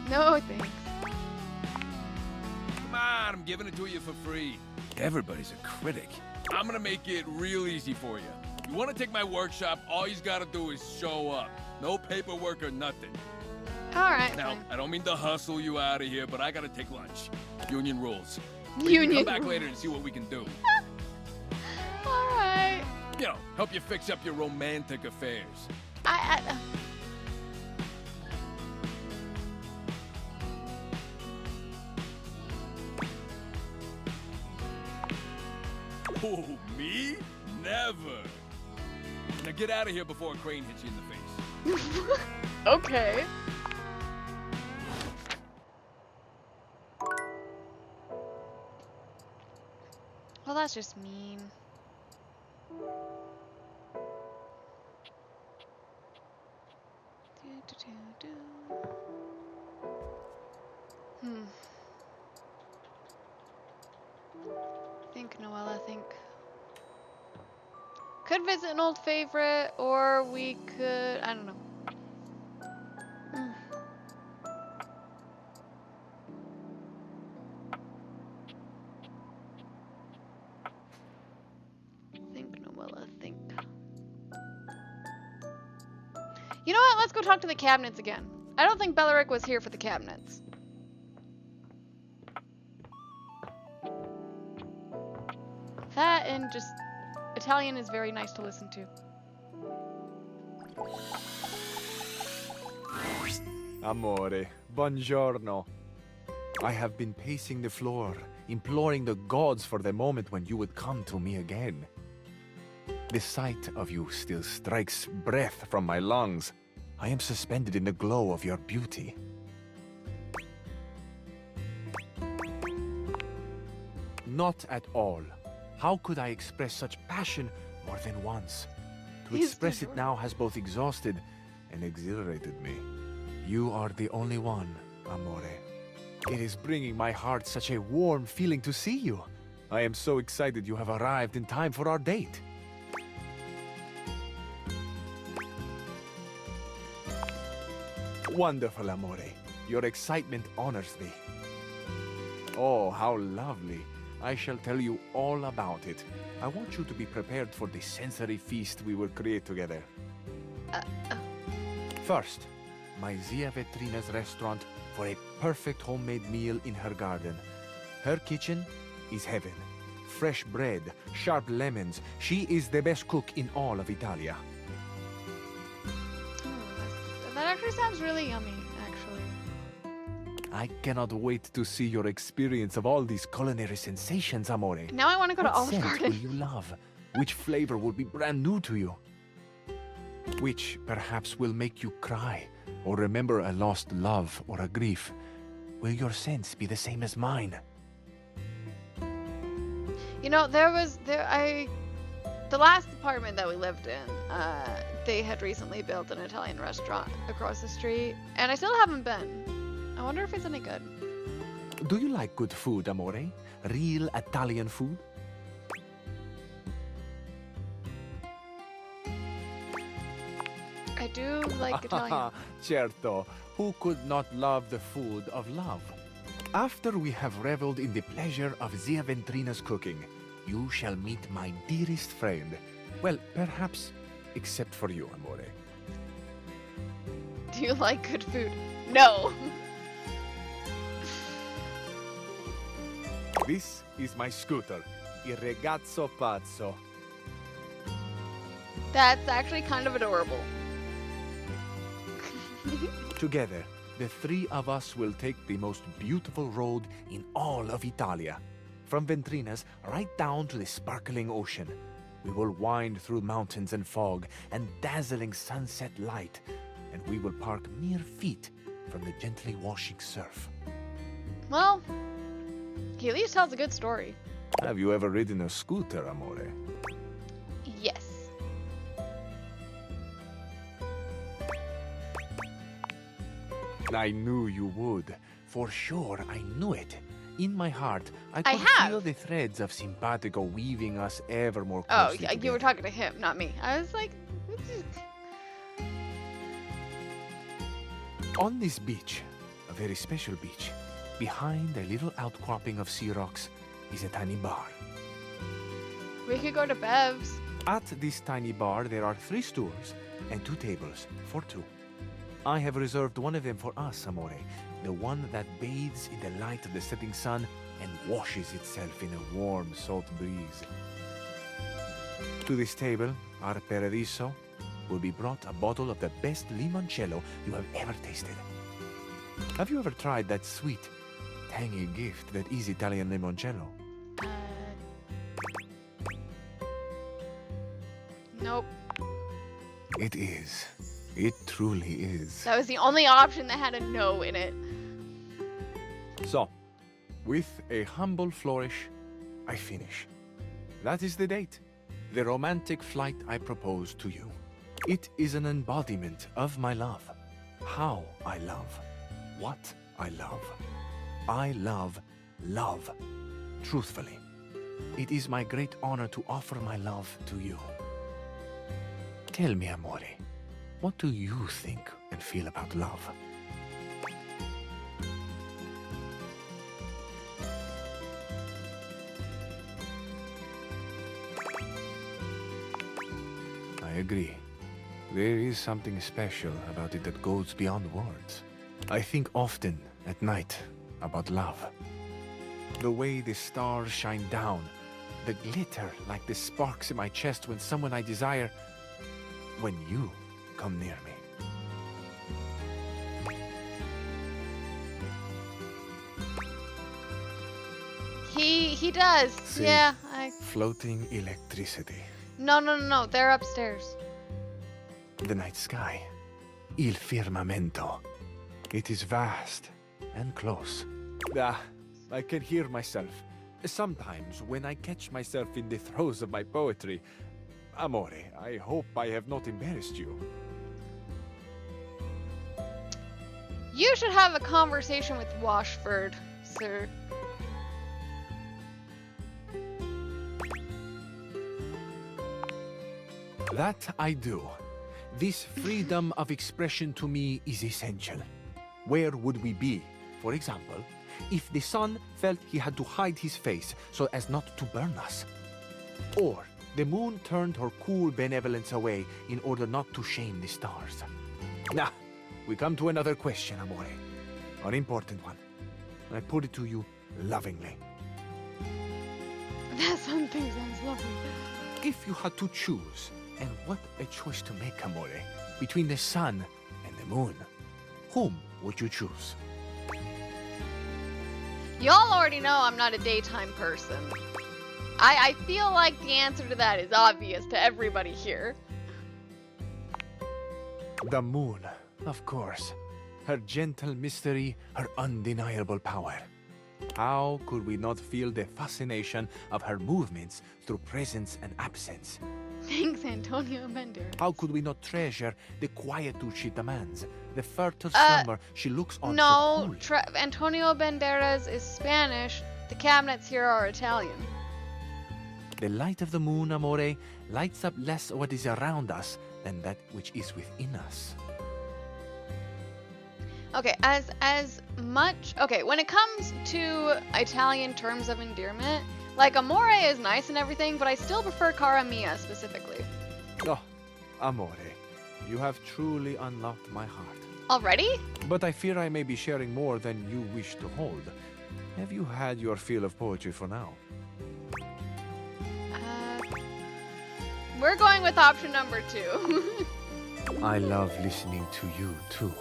No thanks. Come on, I'm giving it to you for free. Everybody's a critic. I'm gonna make it real easy for you. You wanna take my workshop, all you gotta do is show up. No paperwork or nothing. Alright, Now, fine. I don't mean to hustle you out of here, but I gotta take lunch. Union rules. Union Come back later and see what we can do. Alright. You know, help you fix up your romantic affairs. Oh, me? Never. Now get out of here before a crane hits you in the face. Okay. Well, that's just mean. Think, Noella, think. Could visit an old favorite, or we could, I don't know. Think, Noella, think. You know what? Let's go talk to the cabinets again. I don't think Bellaric was here for the cabinets. That and just Italian is very nice to listen to. Amore, buongiorno. I have been pacing the floor, imploring the gods for the moment when you would come to me again. The sight of you still strikes breath from my lungs. I am suspended in the glow of your beauty. Not at all. How could I express such passion more than once? To He's express it adorable. now has both exhausted and exhilarated me. You are the only one, amore. It is bringing my heart such a warm feeling to see you. I am so excited you have arrived in time for our date. Wonderful, amore. Your excitement honors me. Oh, how lovely. I shall tell you all about it. I want you to be prepared for the sensory feast we will create together. First, my Zia Vetrina's restaurant for a perfect homemade meal in her garden. Her kitchen is heaven. Fresh bread, sharp lemons. She is the best cook in all of Italia. That actually sounds really yummy, actually. I cannot wait to see your experience of all these culinary sensations, amore. Now I want to go to What Olive scent Garden. will you love? Which flavor will be brand new to you? Which perhaps will make you cry or remember a lost love or a grief? Will your scents be the same as mine? You know, the last apartment that we lived in, they had recently built an Italian restaurant across the street, and I still haven't been. I wonder if it's any good. Do you like good food, amore? Real Italian food? I do like Italian. Certo. Who could not love the food of love? After we have reveled in the pleasure of Zia Ventrina's cooking, you shall meet my dearest friend. Well, perhaps, except for you, amore. Do you like good food? No. This is my scooter, Il Ragazzo Pazzo. That's actually kind of adorable. Together, the three of us will take the most beautiful road in all of Italia. From Ventrina's right down to the sparkling ocean. We will wind through mountains and fog and dazzling sunset light, and we will park mere feet from the gently washing surf. Well, he at least tells a good story. Have you ever ridden a scooter, amore? Yes. I knew you would. For sure, I knew it. In my heart, I I could have. feel the threads of simpatico weaving us ever more Oh, closely you were together. talking to him, not me. I was like, On this beach, a very special beach, behind a little outcropping of sea rocks, is a tiny bar. we could go to Bev's. At this tiny bar, there are 3 stools and 2 tables for 2. I have reserved one of them for us, amore, the one that bathes in the light of the setting sun and washes itself in a warm, salt breeze. To this table, our paradiso, will be brought a bottle of the best limoncello you have ever tasted. Have you ever tried that sweet, tangy gift that is Italian limoncello? Nope. It is. It truly is. That was the only option that had a no in it. So, with a humble flourish, I finish. That is the date. The romantic flight I propose to you. It is an embodiment of my love. How I love. What I love. I love love. Truthfully. It is my great honor to offer my love to you. Tell me, amore, what do you think and feel about love? I agree. There is something special about it that goes beyond words. I think often, at night, about love. The way the stars shine down, the glitter like the sparks in my chest when someone I desire, when you come near me. He does. See? Yeah, Floating electricity. No. They're upstairs. The night sky. Il firmamento. It is vast and close. I can hear myself. Sometimes when I catch myself in the throes of my poetry. Amore, I hope I have not embarrassed you. You should have a conversation with Washford, sir. That I do. This freedom of expression to me is essential. Where would we be, for example, if the sun felt he had to hide his face so as not to burn us? Or the moon turned her cool benevolence away in order not to shame the stars? Now, we come to another question, Amore. An important one. I put it to you lovingly. That something sounds lovely. If you had to choose, and what a choice to make, Amore, between the sun and the moon, whom would you choose? Y'all already know I'm not a daytime person. I feel like the answer to that is obvious to everybody here. The moon, of course. Her gentle mystery, her undeniable power. How could we not feel the fascination of her movements through presence and absence? Thanks, Antonio Banderas. How could we not treasure the quietude she demands, the fertile summer she looks on so No, coolly? Antonio Banderas is Spanish. The cabinets here are Italian. The light of the moon, Amore, lights up less what is around us than that which is within us. Okay, when it comes to Italian terms of endearment, like amore is nice and everything, but I still prefer cara mia specifically. Oh, Amore, you have truly unlocked my heart. Already? But I fear I may be sharing more than you wish to hold. Have you had your fill of poetry for now? We're going with option number 2. I love listening to you, too.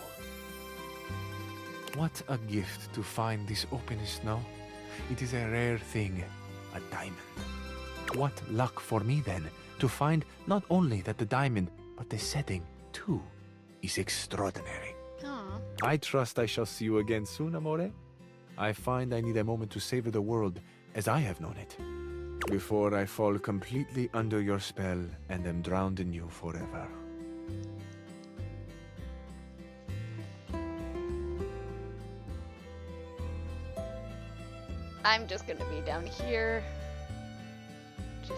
What a gift to find this openness now. It is a rare thing, a diamond. What luck for me, then, to find not only that the diamond, but the setting, too, is extraordinary. Aw. I trust I shall see you again soon, Amore. I find I need a moment to savor the world as I have known it, before I fall completely under your spell and am drowned in you forever. I'm just gonna be down here. I'm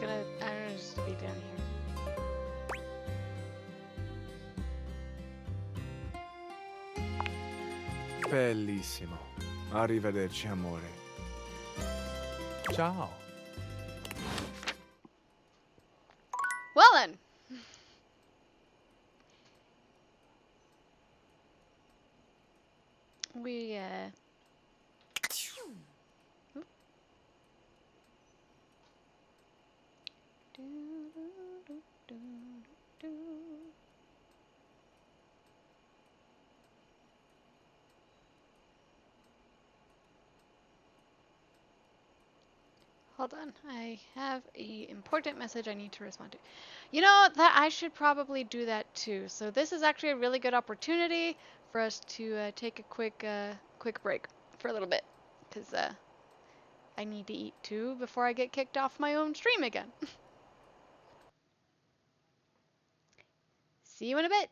gonna just be down here. Bellissimo. Arrivederci, amore. Ciao. Well then. We, Hold on, I have an important message I need to respond to. You know, that I should probably do that too. So this is actually a really good opportunity for us to take a quick break for a little bit, because I need to eat too before I get kicked off my own stream again. See you in a bit.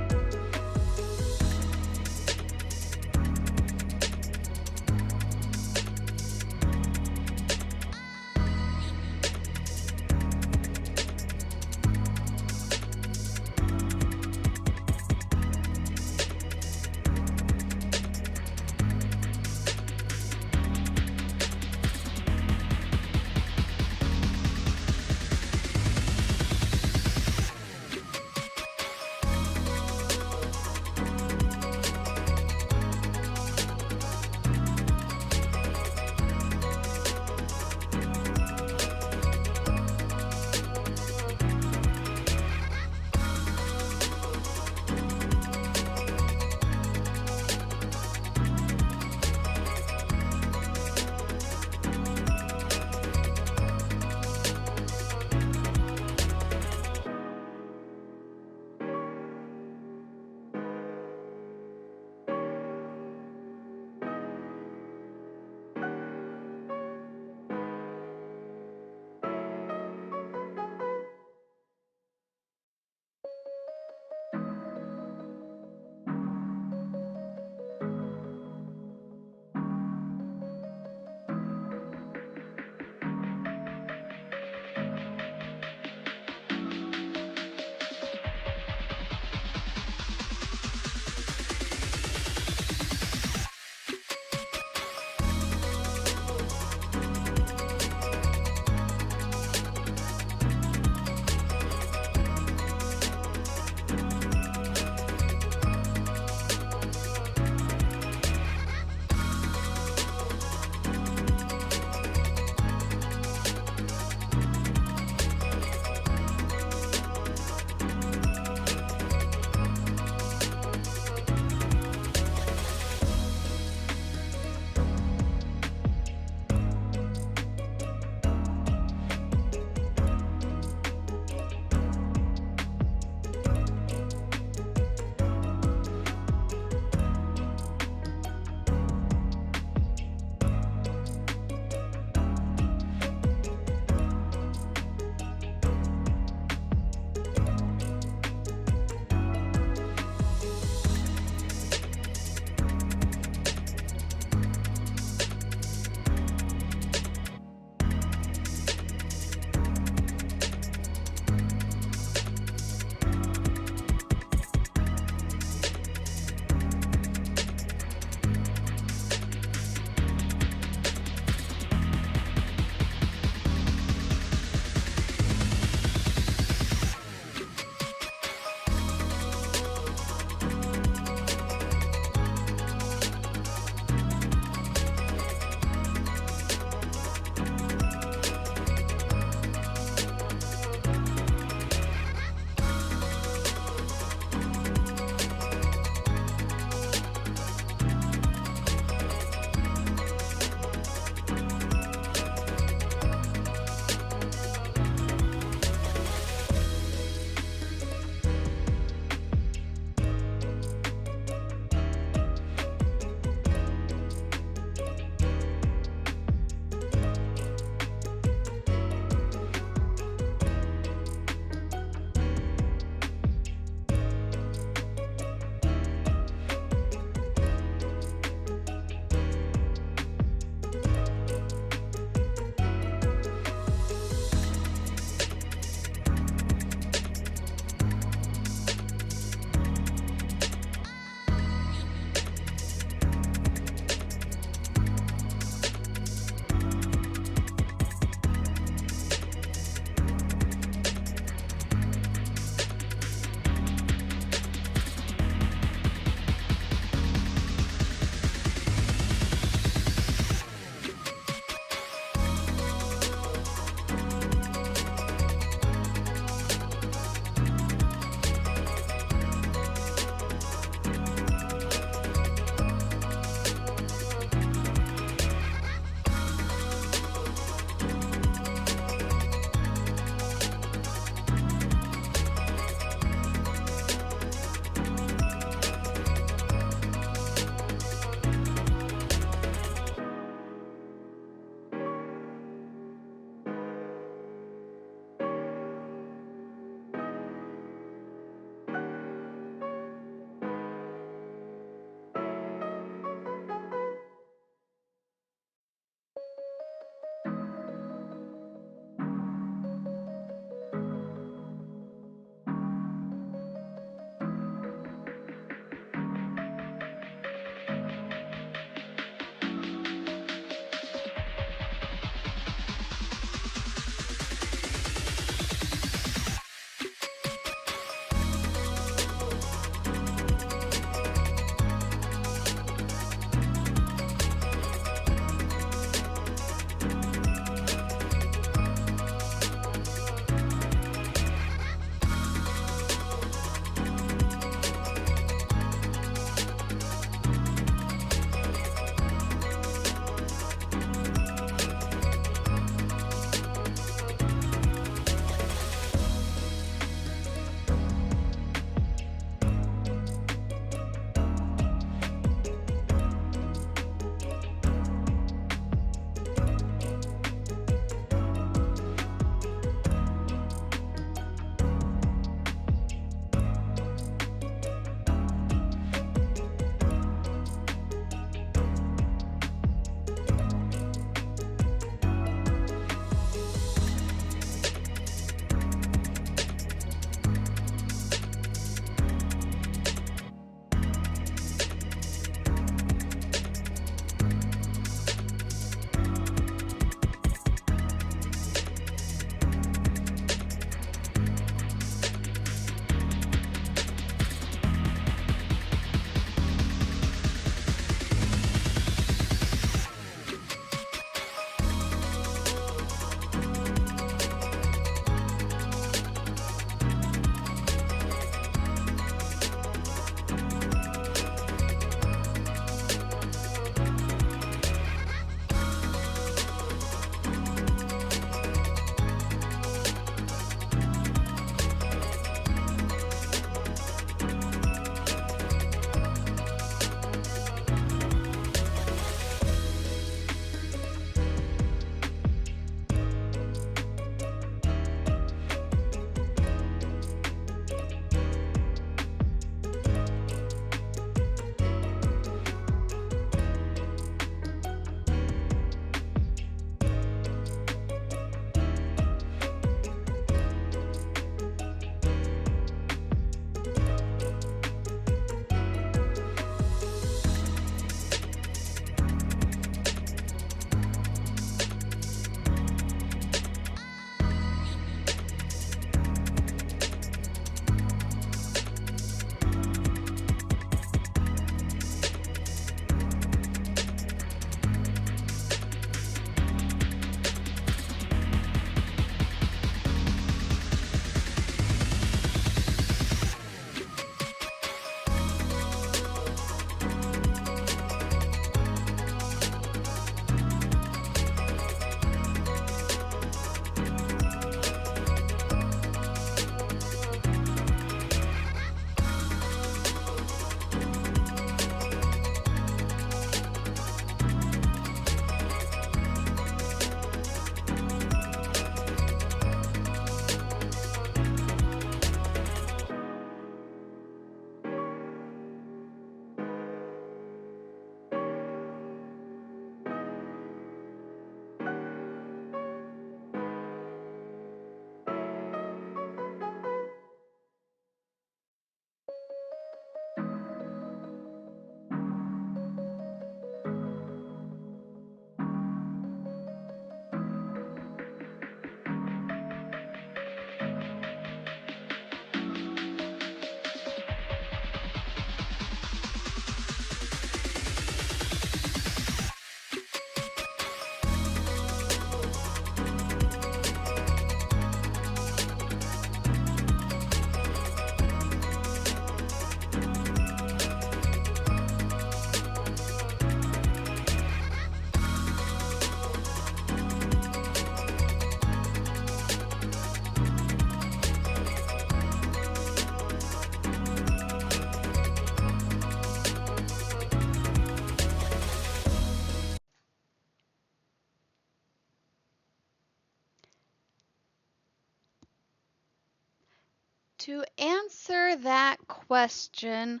To answer that question,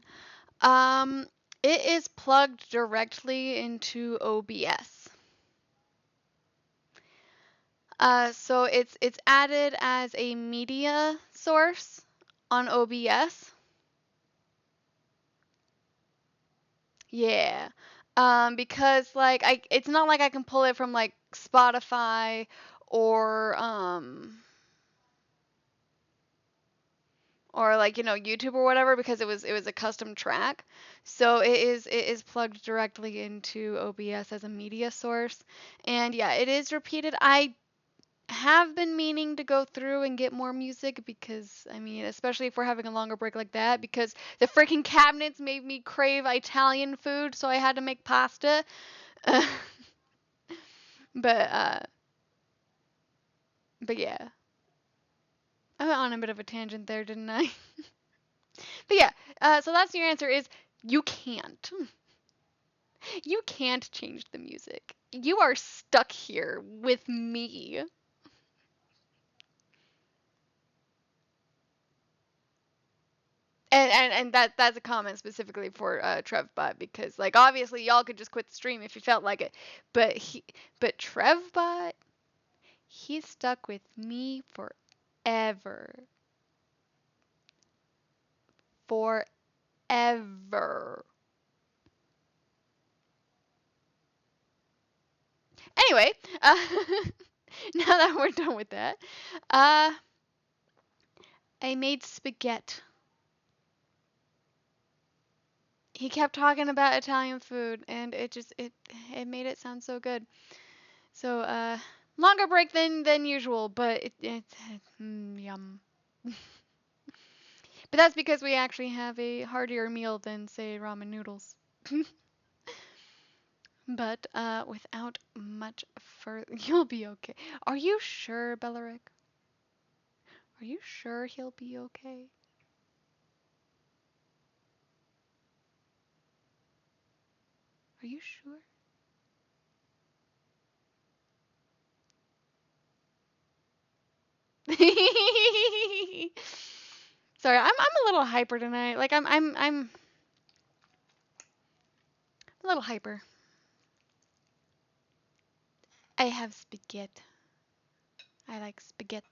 it is plugged directly into OBS. So it's added as a media source on OBS. Yeah. Because like it's not like I can pull it from like Spotify or like YouTube or whatever, because it was a custom track. So it is plugged directly into OBS as a media source. And yeah, it is repeated. I have been meaning to go through and get more music because, I mean, especially if we're having a longer break like that, because the freaking cabinets made me crave Italian food, so I had to make pasta. But yeah. I went on a bit of a tangent there, didn't I? But yeah, so that's your answer is you can't. You can't change the music. You are stuck here with me. And that's a comment specifically for TrevBot, because like obviously y'all could just quit the stream if you felt like it, but TrevBot, he's stuck with me forever. Forever. Anyway, now that we're done with that, I made spaghetti. He kept talking about Italian food, and it made it sound so good. So longer break than usual, but it's yum. But that's because we actually have a heartier meal than, say, ramen noodles. But without much further, you'll be okay. Are you sure, Bellaric? Are you sure he'll be okay? Are you sure? Sorry, I'm a little hyper tonight. Like I'm a little hyper. I have spaghetti. I like spaghetti.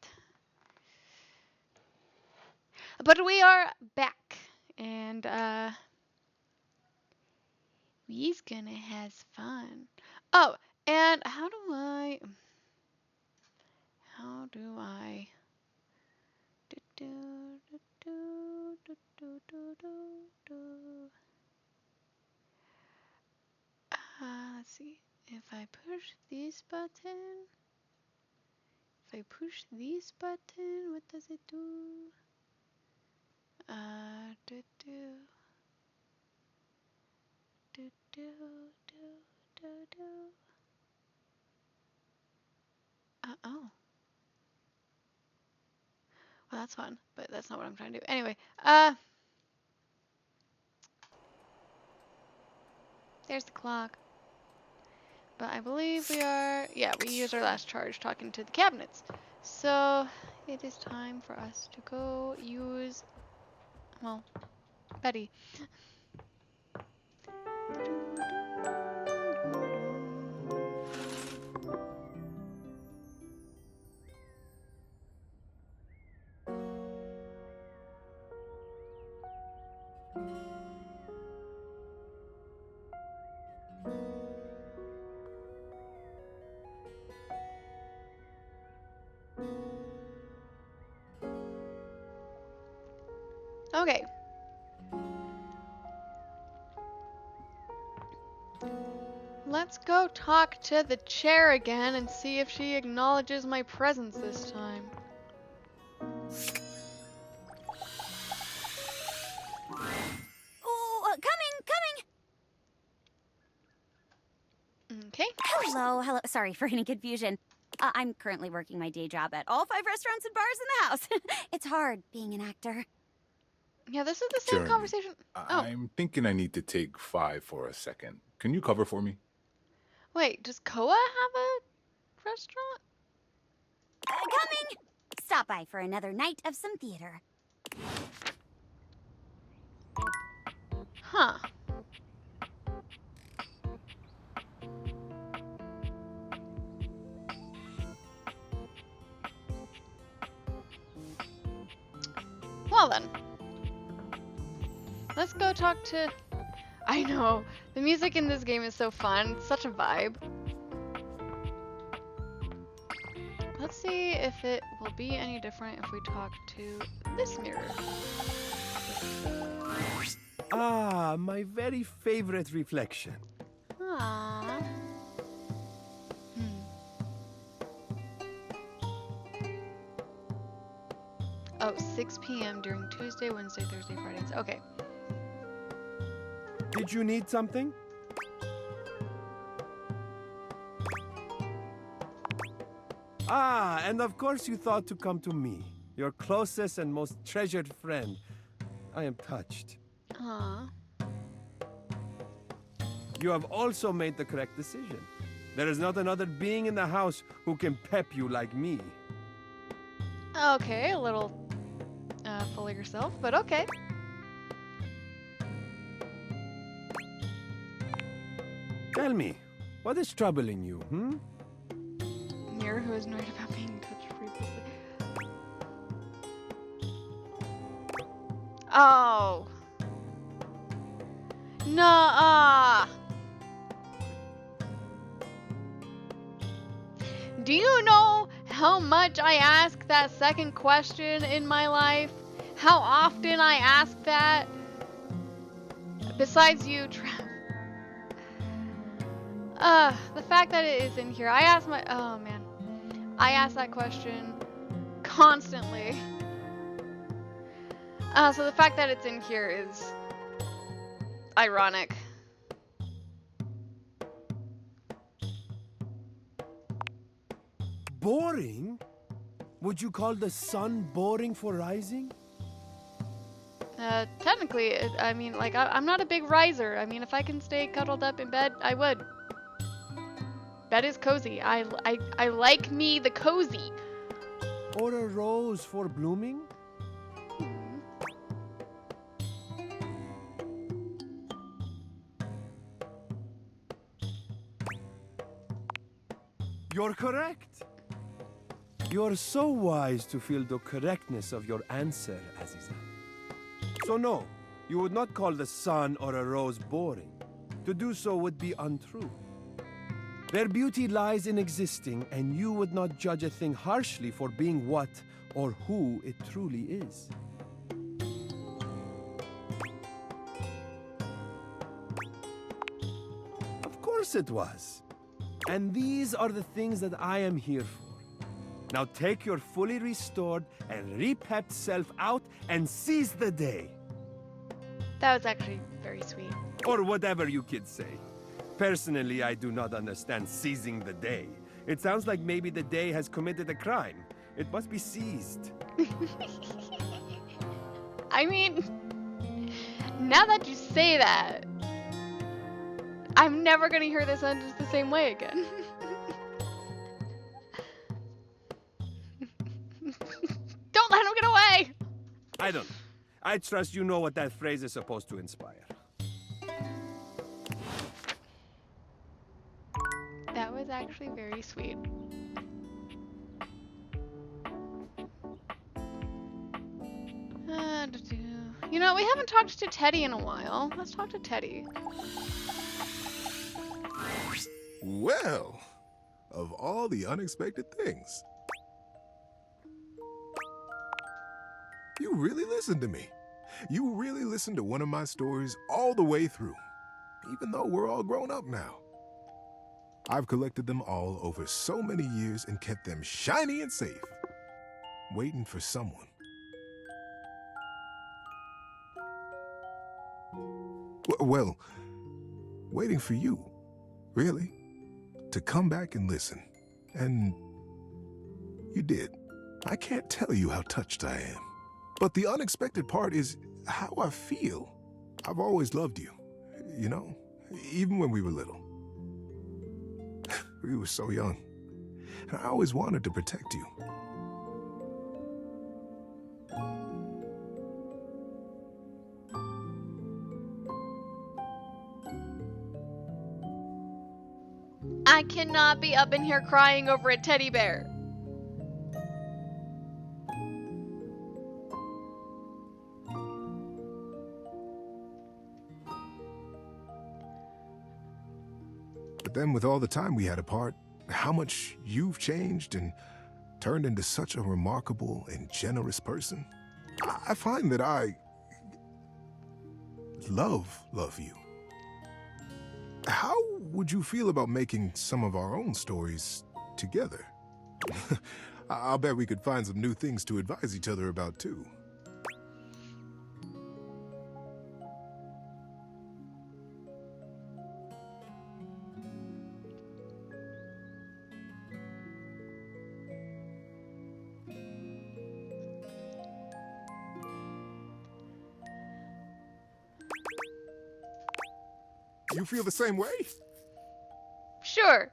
But we are back, and we's gonna have fun. Oh, and how do I let's see. If I push this button, what does it do? Oh. Well, that's fun, but that's not what I'm trying to do. Anyway, there's the clock. But I believe we used our last charge talking to the cabinets. So it is time for us to go use, well, Betty. Okay. Let's go talk to the chair again and see if she acknowledges my presence this time. Oh, coming! Okay. Hello. Sorry for any confusion. I'm currently working my day job at all 5 restaurants and bars in the house. It's hard being an actor. Yeah, this is the same Jeremy, conversation. I'm thinking I need to take 5 for a second. Can you cover for me? Wait, does Koa have a restaurant? Coming! Stop by for another night of some theater. Huh. Well then. Let's go talk to... I know. The music in this game is so fun. It's such a vibe. Let's see if it will be any different if we talk to this mirror. Ah, my very favorite reflection. Aww. Oh, 6 p.m. during Tuesday, Wednesday, Thursday, Fridays. Okay. Did you need something? Ah, and of course you thought to come to me, your closest and most treasured friend. I am touched. Aww. You have also made the correct decision. There is not another being in the house who can pep you like me. Okay, a little full of yourself, but okay. Tell me, what is troubling you, Mirror who is annoyed about being touched previously. Oh. Nuh-uh. Do you know how much I ask that second question in my life? How often I ask that? Besides you, Trev. The fact that it is in here. I ask my... Oh, man. I ask that question constantly. So the fact that it's in here is ironic. Boring? Would you call the sun boring for rising? Technically, I mean, like, I'm not a big riser. I mean, if I can stay cuddled up in bed, I would. Bed is cozy. I like me the cozy. Or a rose for blooming? You're correct. You're so wise to feel the correctness of your answer, Aziza. So no, you would not call the sun or a rose boring. To do so would be untrue. Their beauty lies in existing, and you would not judge a thing harshly for being what or who it truly is. Of course it was. And these are the things that I am here for. Now take your fully restored and repepped self out and seize the day. That was actually very sweet. Or whatever you kids say. Personally, I do not understand seizing the day. It sounds like maybe the day has committed a crime. It must be seized. I mean, now that you say that, I'm never gonna hear this sentence the same way again. Don't let him get away! I don't. I trust you know what that phrase is supposed to inspire. That was actually very sweet. You know, we haven't talked to Teddy in a while. Let's talk to Teddy. Well, of all the unexpected things. You really listened to me. You really listened to one of my stories all the way through, even though we're all grown up now. I've collected them all over so many years and kept them shiny and safe, waiting for someone. Well, waiting for you, really, to come back and listen. And you did. I can't tell you how touched I am. But the unexpected part is how I feel. I've always loved you, you know, even when we were little. We were so young, and I always wanted to protect you. I cannot be up in here crying over a teddy bear. But then with all the time we had apart, how much you've changed and turned into such a remarkable and generous person. I find that I love you. How would you feel about making some of our own stories together? I'll bet we could find some new things to advise each other about too. You feel the same way? Sure.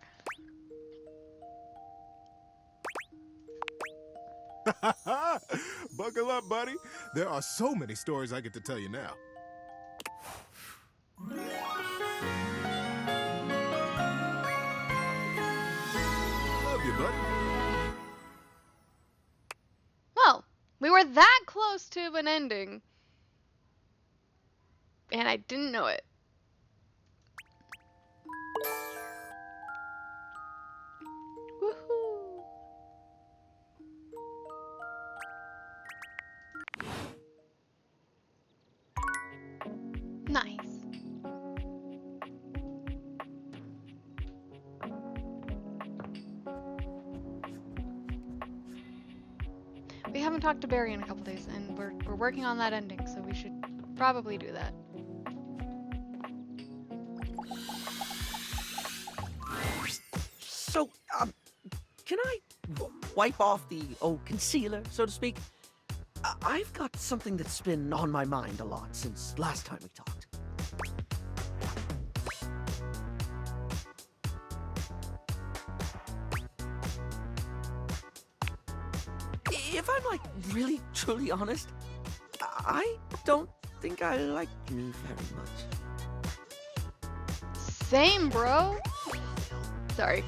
Buckle up, buddy. There are so many stories I get to tell you now. Love you, buddy. Well, we were that close to an ending. And I didn't know it. Woohoo! Nice. We haven't talked to Barry in a couple days, and we're working on that ending, so we should probably do that. So, can I wipe off the old concealer, so to speak? I've got something that's been on my mind a lot since last time we talked. If I'm like really truly honest, I don't think I like me very much. Same, bro. Sorry.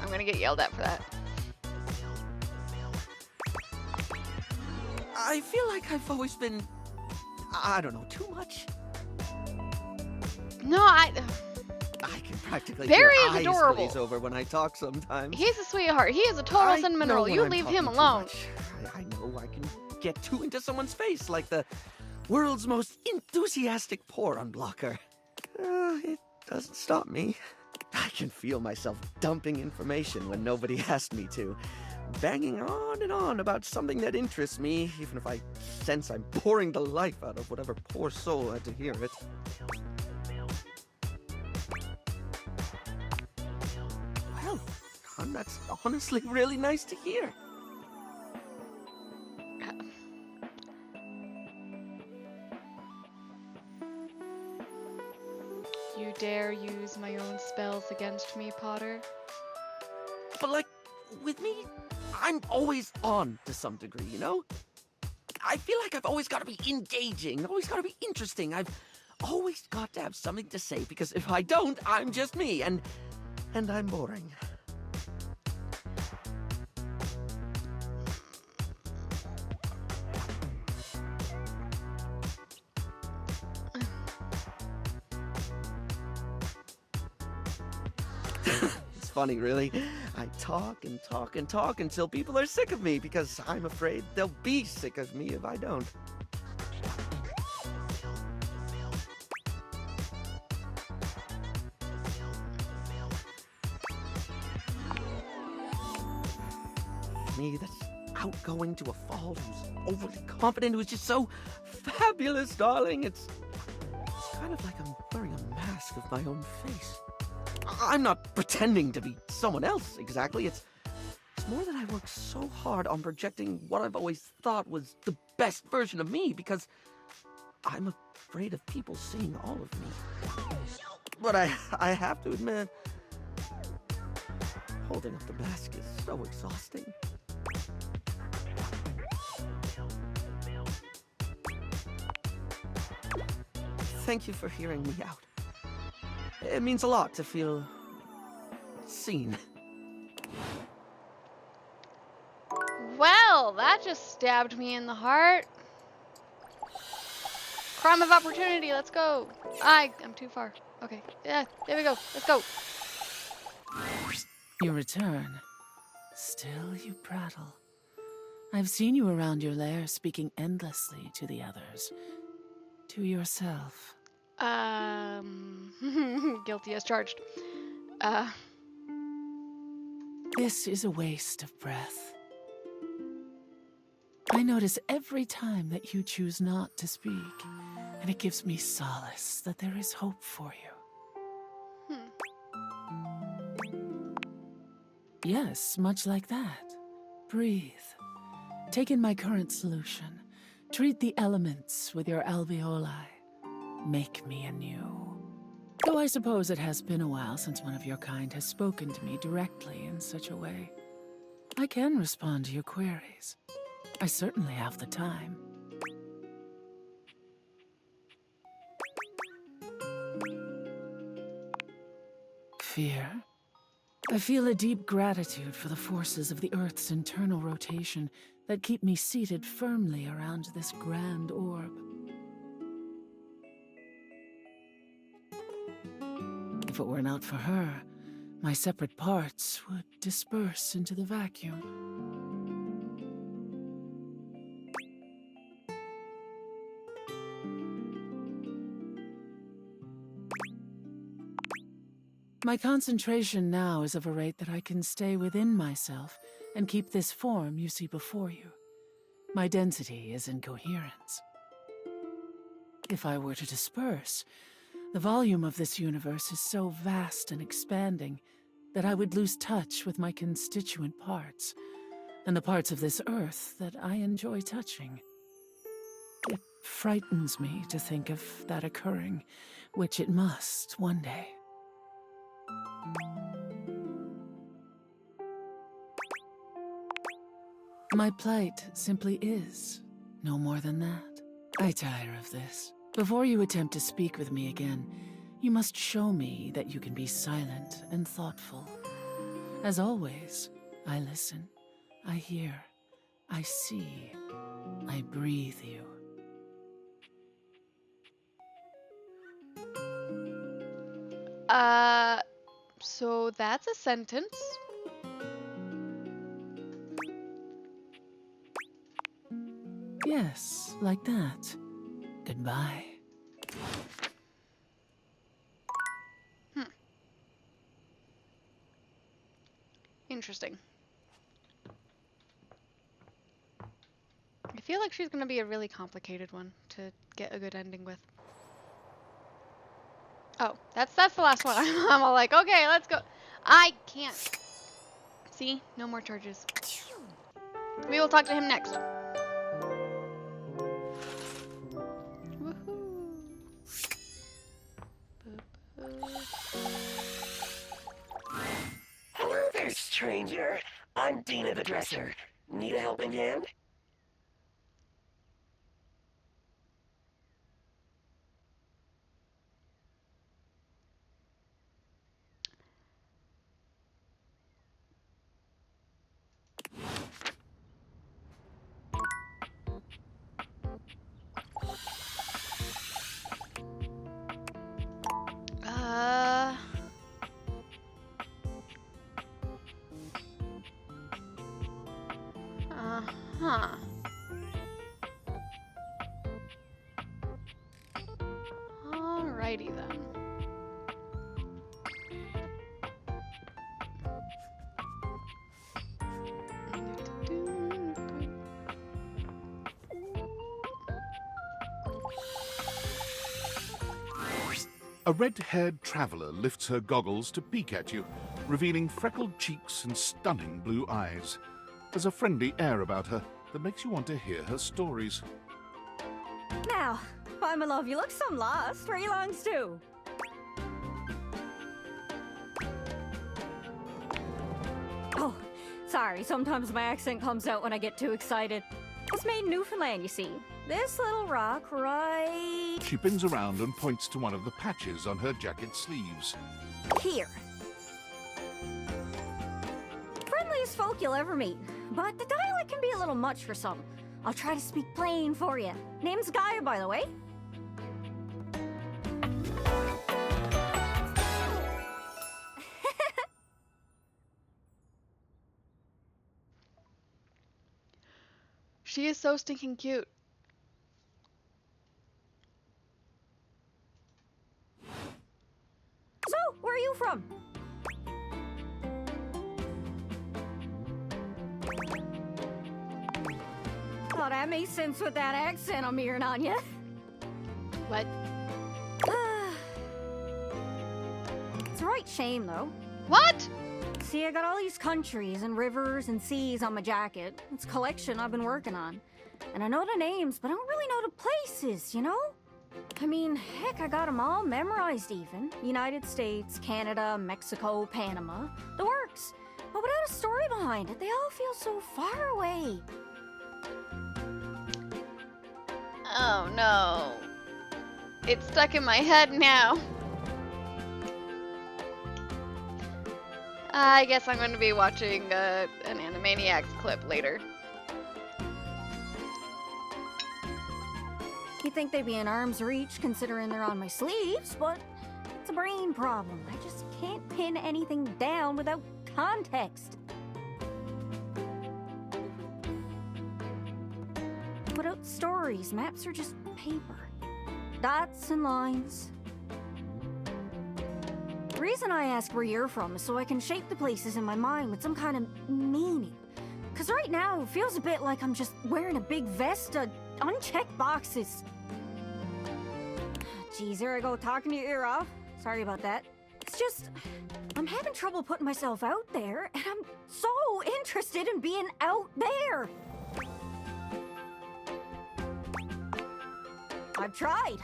I'm gonna get yelled at for that. I feel like I've always been, I don't know, too much. No, I can practically Barry hear is eyes adorable. glaze over when I talk sometimes. He's a sweetheart. He is a total I cinnamon know roll. when You I'm leave talking him too alone. much. I know I can get too into someone's face like the world's most enthusiastic pour unblocker. It doesn't stop me. I can feel myself dumping information when nobody asked me to. Banging on and on about something that interests me, even if I sense I'm pouring the life out of whatever poor soul had to hear it. Well, hon, that's honestly really nice to hear. You dare use my own spells against me, Potter? But like, with me, I'm always on to some degree, you know? I feel like I've always got to be engaging, always got to be interesting. I've always got to have something to say, because if I don't, I'm just me, and I'm boring. It's funny, really. I talk and talk and talk until people are sick of me, because I'm afraid they'll be sick of me if I don't. Me that's outgoing to a fault, who's overly confident, who's just so fabulous, darling. It's kind of like I'm wearing a mask of my own face. I'm not pretending to be someone else, exactly. It's more that I work so hard on projecting what I've always thought was the best version of me, because I'm afraid of people seeing all of me. But I have to admit, holding up the mask is so exhausting. Thank you for hearing me out. It means a lot to feel seen. Well, that just stabbed me in the heart. Crime of opportunity, let's go. I'm too far. Okay, yeah, there we go. Let's go. You return. Still you prattle. I've seen you around your lair speaking endlessly to the others. To yourself. Guilty as charged. This is a waste of breath. I notice every time that you choose not to speak, and it gives me solace that there is hope for you. Yes, much like that. Breathe. Take in my current solution. Treat the elements with your alveoli. Make me anew. Though I suppose it has been a while since one of your kind has spoken to me directly in such a way. I can respond to your queries. I certainly have the time. Fear? I feel a deep gratitude for the forces of the Earth's internal rotation that keep me seated firmly around this grand orb. If it were not for her, my separate parts would disperse into the vacuum. My concentration now is of a rate that I can stay within myself and keep this form you see before you. My density is in coherence. If I were to disperse, the volume of this universe is so vast and expanding that I would lose touch with my constituent parts, and the parts of this earth that I enjoy touching. It frightens me to think of that occurring, which it must one day. My plight simply is, no more than that. I tire of this. Before you attempt to speak with me again, you must show me that you can be silent and thoughtful. As always, I listen, I hear, I see, I breathe you. So that's a sentence. Yes, like that. Goodbye. Interesting. I feel like she's gonna be a really complicated one to get a good ending with. Oh, that's the last one. I'm all like, okay, let's go. I can't. See? No more charges. We will talk to him next. Hello there, stranger. I'm Dina the Dresser. Need a helping hand? Huh. Alrighty then. A red-haired traveler lifts her goggles to peek at you, revealing freckled cheeks and stunning blue eyes. There's a friendly air about her that makes you want to hear her stories. Now, why, my love, you look some lost. Where you longs to? Oh, sorry. Sometimes my accent comes out when I get too excited. It's made in Newfoundland, you see. This little rock right She bends around and points to one of the patches on her jacket sleeves. here. nicest folk you'll ever meet, but the dialect can be a little much for some. I'll try to speak plain for you. Name's Gaia, by the way. She is so stinking cute. So, where are you from? Oh, that makes sense with that accent I'm hearing on you. What? It's a right shame, though. What? See, I got all these countries and rivers and seas on my jacket. It's a collection I've been working on. And I know the names, but I don't really know the places, you know? I mean, heck, I got them all memorized even. United States, Canada, Mexico, Panama. The works. But without a story behind it, they all feel so far away. Oh no. It's stuck in my head now. I guess I'm going to be watching an Animaniacs clip later. You'd think they'd be in arm's reach considering they're on my sleeves, but it's a brain problem. I just can't pin anything down without context. Without stories, maps are just paper. Dots and lines. The reason I ask where you're from is so I can shape the places in my mind with some kind of meaning. Cause right now it feels a bit like I'm just wearing a big vest of unchecked boxes. Geez, there I go, talking your ear off. Sorry about that. It's just, I'm having trouble putting myself out there, and I'm so interested in being out there. I've tried.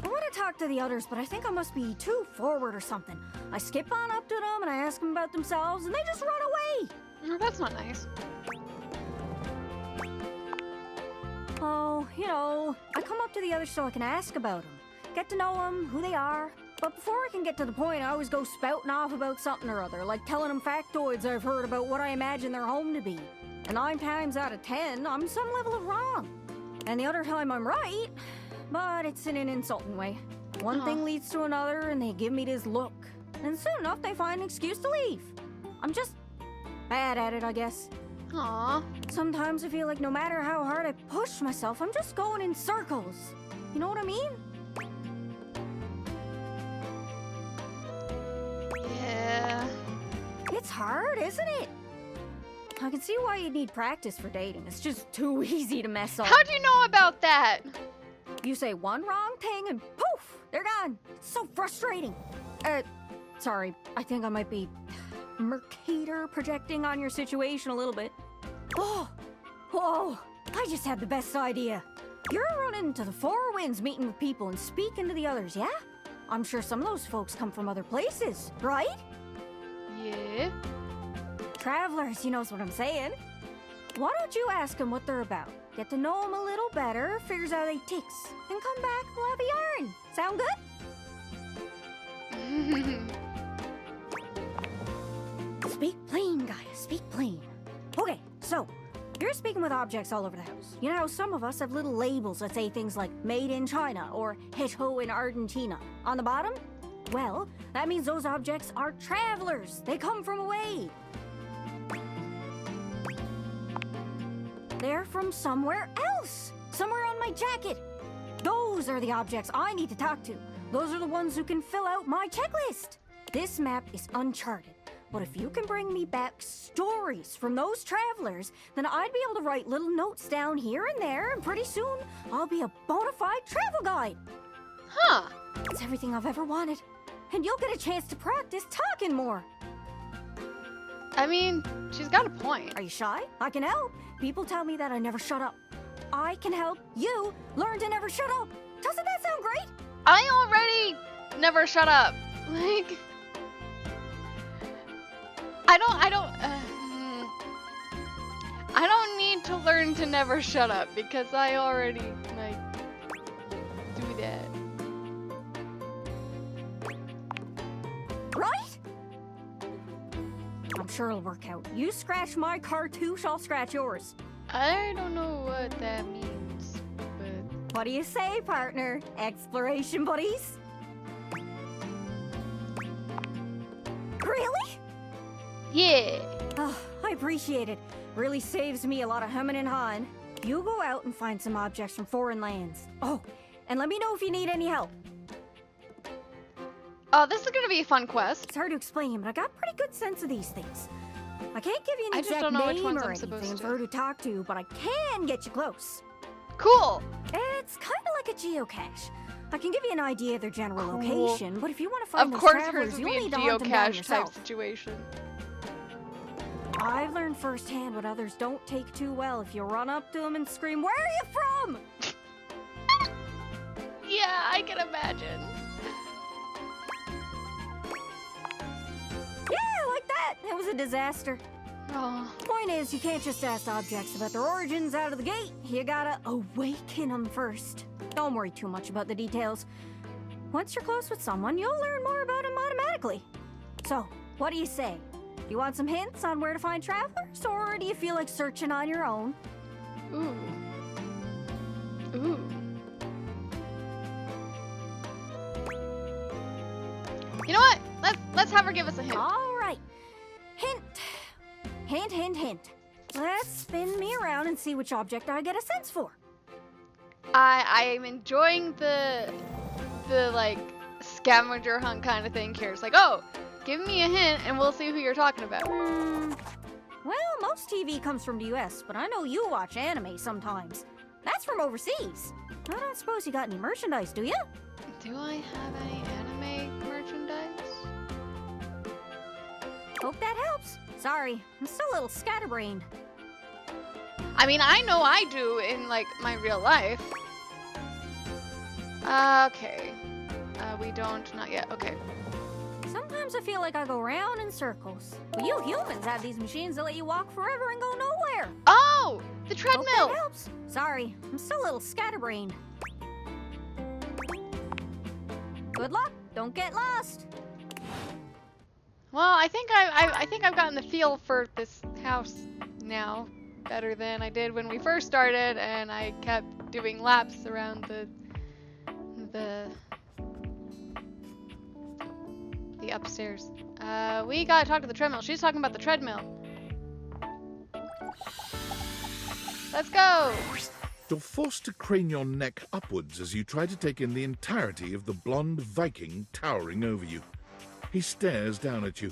I want to talk to the others, but I think I must be too forward or something. I skip on up to them and I ask them about themselves, and they just run away. Oh, that's not nice. Oh, you know, I come up to the others so I can ask about them, get to know them, who they are. But before I can get to the point, I always go spouting off about something or other, like telling them factoids I've heard about what I imagine their home to be. And 9 times out of 10, I'm some level of wrong. And the other time I'm right, but it's in an insulting way. One thing leads to another, and they give me this look. And soon enough, they find an excuse to leave. I'm just bad at it, I guess. Aww. Sometimes I feel like no matter how hard I push myself, I'm just going in circles. You know what I mean? Yeah. It's hard, isn't it? I can see why you need practice for dating. It's just too easy to mess up. How do you know about that? You say one wrong thing and poof, they're gone. It's so frustrating. Sorry, I think I might be Mercator projecting on your situation a little bit. Oh, whoa, I just had the best idea. You're running into the Four Winds meeting with people and speaking to the others, yeah? I'm sure some of those folks come from other places, right? Yeah. Travelers, you knows what I'm saying. Why don't you ask them what they're about? Get to know them a little better, figures out they ticks, and come back, we'll have a yarn. Sound good? Speak plain, Gaia, speak plain. Okay, so, you're speaking with objects all over the house. You know how some of us have little labels that say things like made in China or hecho in Argentina on the bottom? Well, that means those objects are travelers. They come from away. They're from somewhere else. Somewhere on my jacket. Those are the objects I need to talk to. Those are the ones who can fill out my checklist. This map is uncharted. But if you can bring me back stories from those travelers, then I'd be able to write little notes down here and there, and pretty soon I'll be a bona fide travel guide. Huh. It's everything I've ever wanted. And you'll get a chance to practice talking more. I mean, she's got a point. Are you shy? I can help. People tell me that I never shut up. I can help you learn to never shut up. Doesn't that sound great? I already never shut up. Like, I don't need to learn to never shut up because I already, like, do that. Right? sure it'll work out. You scratch my cartouche, I'll scratch yours. I don't know what that means, but... What do you say, partner? Exploration buddies? Really? Yeah. Oh, I appreciate it. Really saves me a lot of humming and hawing. You go out and find some objects from foreign lands. Oh, and let me know if you need any help. Oh, this is gonna be a fun quest. It's hard to explain, but I got a pretty good sense of these things. I can't give you an I just exact don't know which name ones or I'm supposed anything to. for her to talk to, but I can get you close. Cool. It's kind of like a geocache. I can give you an idea of their general Cool. location, but if you want to find Of those course, travelers, hers you'll would be a need to hunt them down geocache type yourself. situation. I've learned firsthand what others don't take too well if you run up to them and scream, "Where are you from?" Yeah, I can imagine. Yeah, like that. It was a disaster. Oh. Point is, you can't just ask objects about their origins out of the gate. You gotta awaken them first. Don't worry too much about the details. Once you're close with someone, you'll learn more about them automatically. So, what do you say? You want some hints on where to find travelers, or do you feel like searching on your own? Ooh. Ooh. You know what? Let's have her give us a hint. All right. Hint. Hint, hint, hint. Let's spin me around and see which object I get a sense for. I am enjoying the like scavenger hunt kind of thing here. It's like, oh, give me a hint and we'll see who you're talking about. Well, most TV comes from the US, but I know you watch anime sometimes. That's from overseas. I don't suppose you got any merchandise, do you? Do I have any anime merchandise? Hope that helps. Sorry, I'm still a little scatterbrained. I mean, I know I do in like my real life. Okay. We don't, not yet. Okay. Sometimes I feel like I go round in circles. But you humans have these machines that let you walk forever and go nowhere. Oh, the Hope treadmill. that helps. Sorry, I'm still a little scatterbrained. Good luck. Don't get lost. Well, I think I've gotten the feel for this house now better than I did when we first started, and I kept doing laps around the upstairs. We gotta talk to the treadmill. She's talking about the treadmill. Let's go. You're forced to crane your neck upwards as you try to take in the entirety of the blonde Viking towering over you. He stares down at you,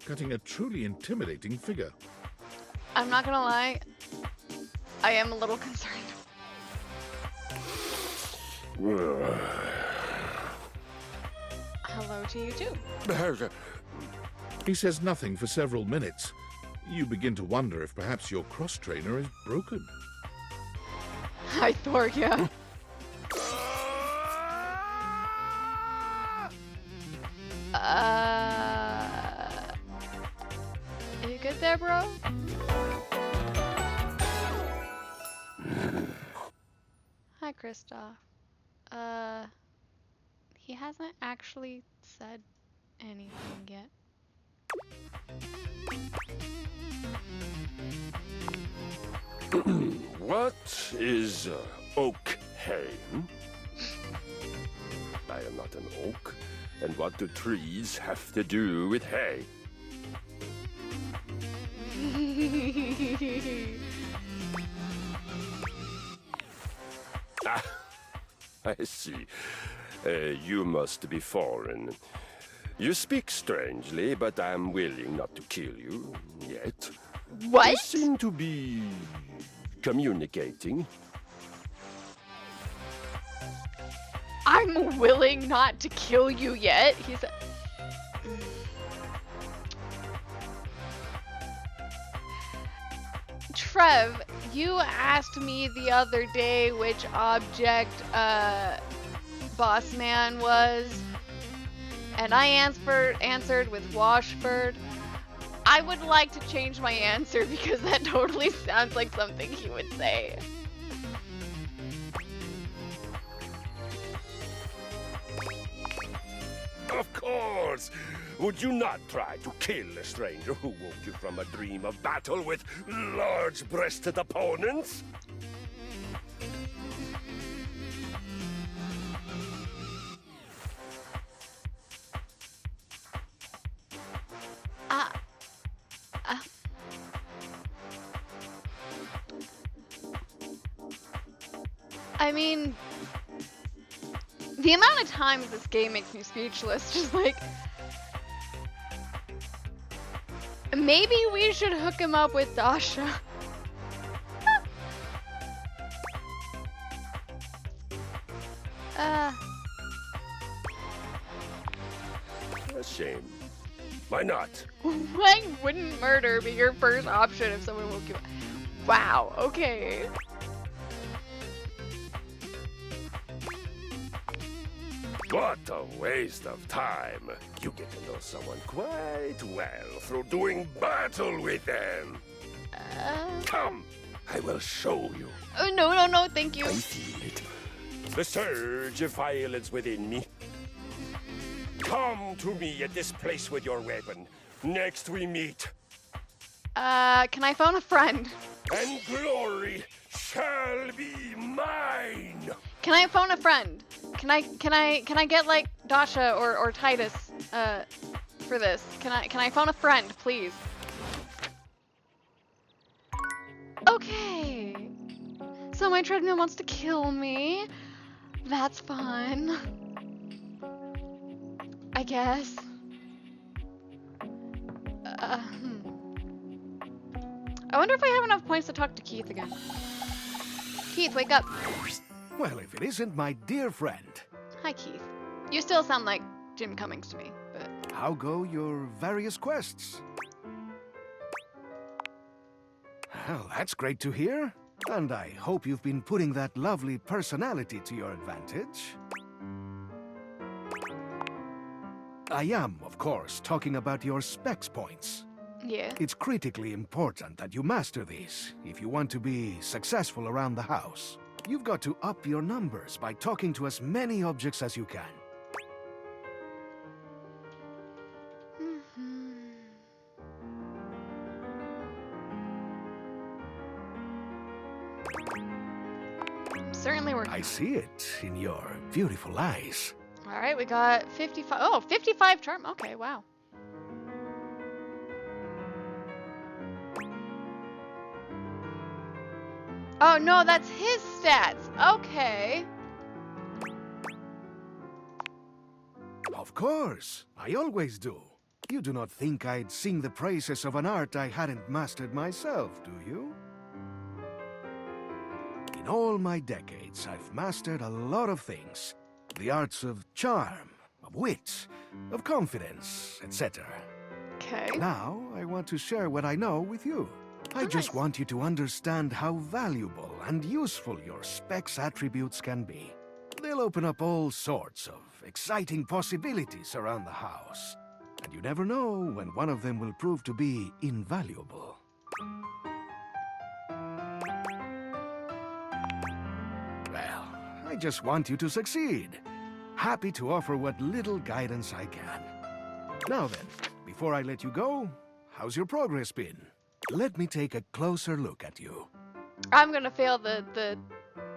cutting a truly intimidating figure. I'm not gonna lie, I am a little concerned. Hello to you too. He says nothing for several minutes. You begin to wonder if perhaps your cross-trainer is broken. Hi, Thorgia. You good there, bro? Hi, Kristoff. He hasn't actually said anything yet. What is oak hay? I am not an oak. And what do trees have to do with hay? Ah, I see. You must be foreign. You speak strangely, but I'm willing not to kill you yet. What? You seem to be communicating. I'm willing not to kill you yet. He said. Trev, you asked me the other day which object Boss Man was, and I answered with Washford. I would like to change my answer because that totally sounds like something he would say. Of course. Would you not try to kill a stranger who woke you from a dream of battle with large-breasted opponents? I mean, the amount of times this game makes me speechless, just like, maybe we should hook him up with Dasha. A shame. Why not? Why wouldn't murder be your first option if someone woke you up? Wow, okay. What a waste of time. You get to know someone quite well through doing battle with them. Come, I will show you. Oh, no, thank you. I feel it. The surge of violence within me. Come to me at this place with your weapon. Next we meet. Can I phone a friend? And glory shall be mine. Can I phone a friend? Can I get like Dasha or Titus for this? Can I phone a friend, please? Okay. So my treadmill wants to kill me. That's fun. I guess. I wonder if I have enough points to talk to Keith again. Keith, wake up. Well, if it isn't my dear friend. Hi, Keith. You still sound like Jim Cummings to me, but... How go your various quests? Well, that's great to hear. And I hope you've been putting that lovely personality to your advantage. I am, of course, talking about your specs points. Yeah. It's critically important that you master these if you want to be successful around the house. You've got to up your numbers by talking to as many objects as you can. I'm certainly working. I see it in your beautiful eyes. Alright, we got 55. Oh, 55 charm. Okay, wow. Oh, no, that's his stats. Okay. Of course, I always do. You do not think I'd sing the praises of an art I hadn't mastered myself, do you? In all my decades, I've mastered a lot of things. The arts of charm, of wit, of confidence, etc. Okay. Now, I want to share what I know with you. I just want you to understand how valuable and useful your specs attributes can be. They'll open up all sorts of exciting possibilities around the house. And you never know when one of them will prove to be invaluable. Well, I just want you to succeed. Happy to offer what little guidance I can. Now then, before I let you go, how's your progress been? Let me take a closer look at you. I'm gonna fail the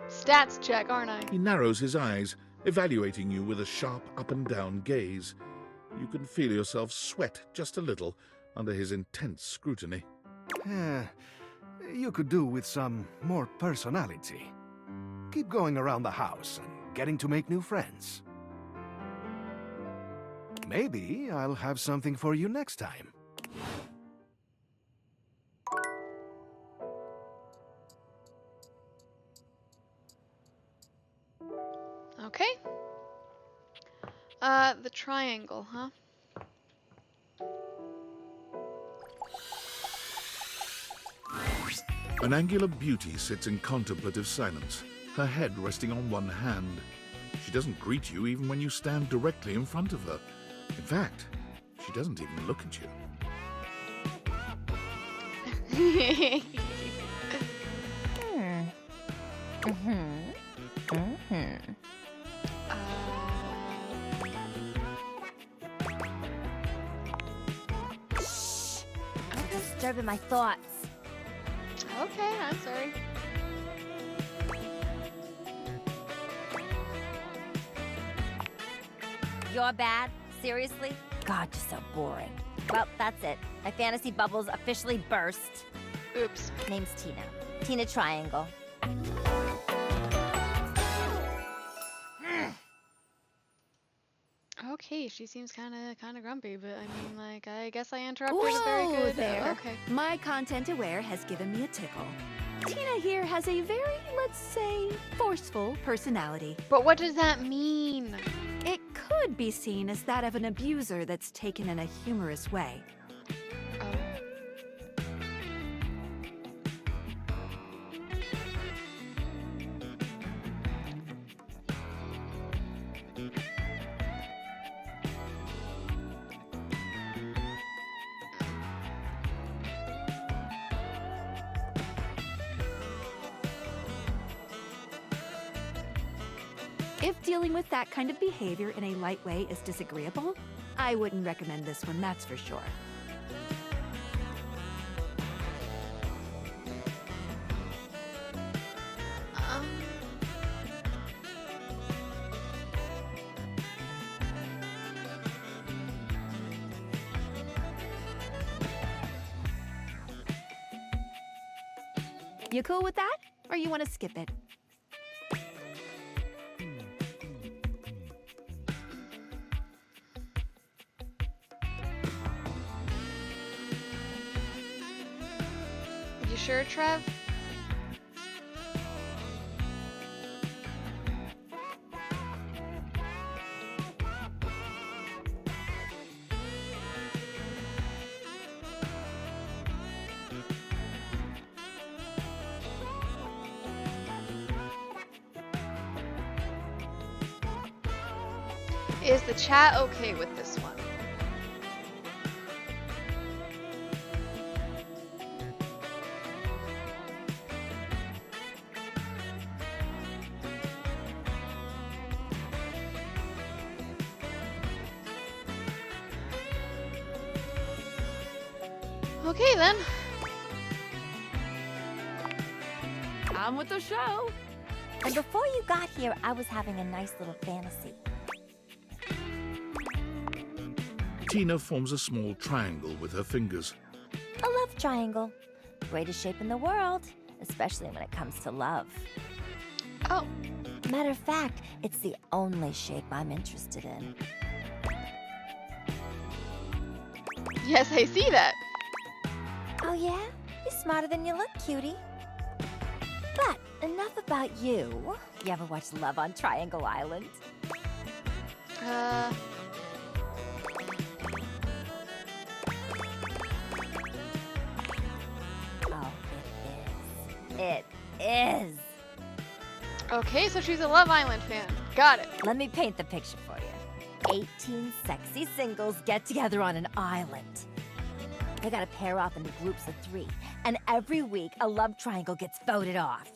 stats check, aren't I? He narrows his eyes, evaluating you with a sharp up-and-down gaze. You can feel yourself sweat just a little under his intense scrutiny. You could do with some more personality. Keep going around the house and getting to make new friends. Maybe I'll have something for you next time. Okay. The triangle, huh? An angular beauty sits in contemplative silence, her head resting on one hand. She doesn't greet you even when you stand directly in front of her. In fact, she doesn't even look at you. disturbing my thoughts. Okay, I'm sorry. You're bad? Seriously? God, you're so boring. Well, that's it. My fantasy bubbles officially burst. Oops. Name's Tina. Tina Triangle. Okay, she seems kind of grumpy, but I mean, like, I guess I interrupted a very good. There. Okay. My content aware has given me a tickle. Tina here has a very, let's say, forceful personality. But what does that mean? It could be seen as that of an abuser that's taken in a humorous way. If dealing with that kind of behavior in a light way is disagreeable, I wouldn't recommend this one, that's for sure. You cool with that? Or you want to skip it? You sure, Trev? Is the chat okay with this one? Okay then. On with the show. And before you got here, I was having a nice little fantasy. Tina forms a small triangle with her fingers. A love triangle. Greatest shape in the world, especially when it comes to love. Oh. Matter of fact, it's the only shape I'm interested in. Yes, I see that. Oh yeah? You're smarter than you look, cutie. But enough about you. You ever watch Love on Triangle Island? Oh, it is. Okay, so she's a Love Island fan. Got it. Let me paint the picture for you. 18 sexy singles get together on an island. They gotta pair off into groups of 3, and every week a love triangle gets voted off.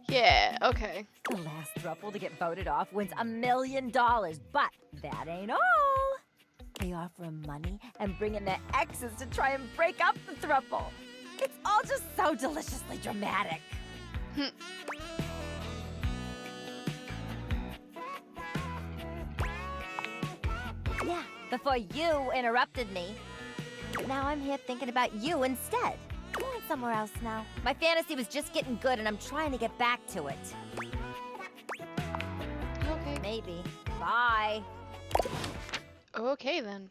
Yeah, okay. The last throuple to get voted off wins $1 million, but that ain't all. They offer 'em money and bring in their exes to try and break up the throuple. It's all just so deliciously dramatic. Yeah, before you interrupted me. But now I'm here thinking about you instead. I'm going somewhere else now. My fantasy was just getting good and I'm trying to get back to it. Okay. Maybe. Bye. Okay then.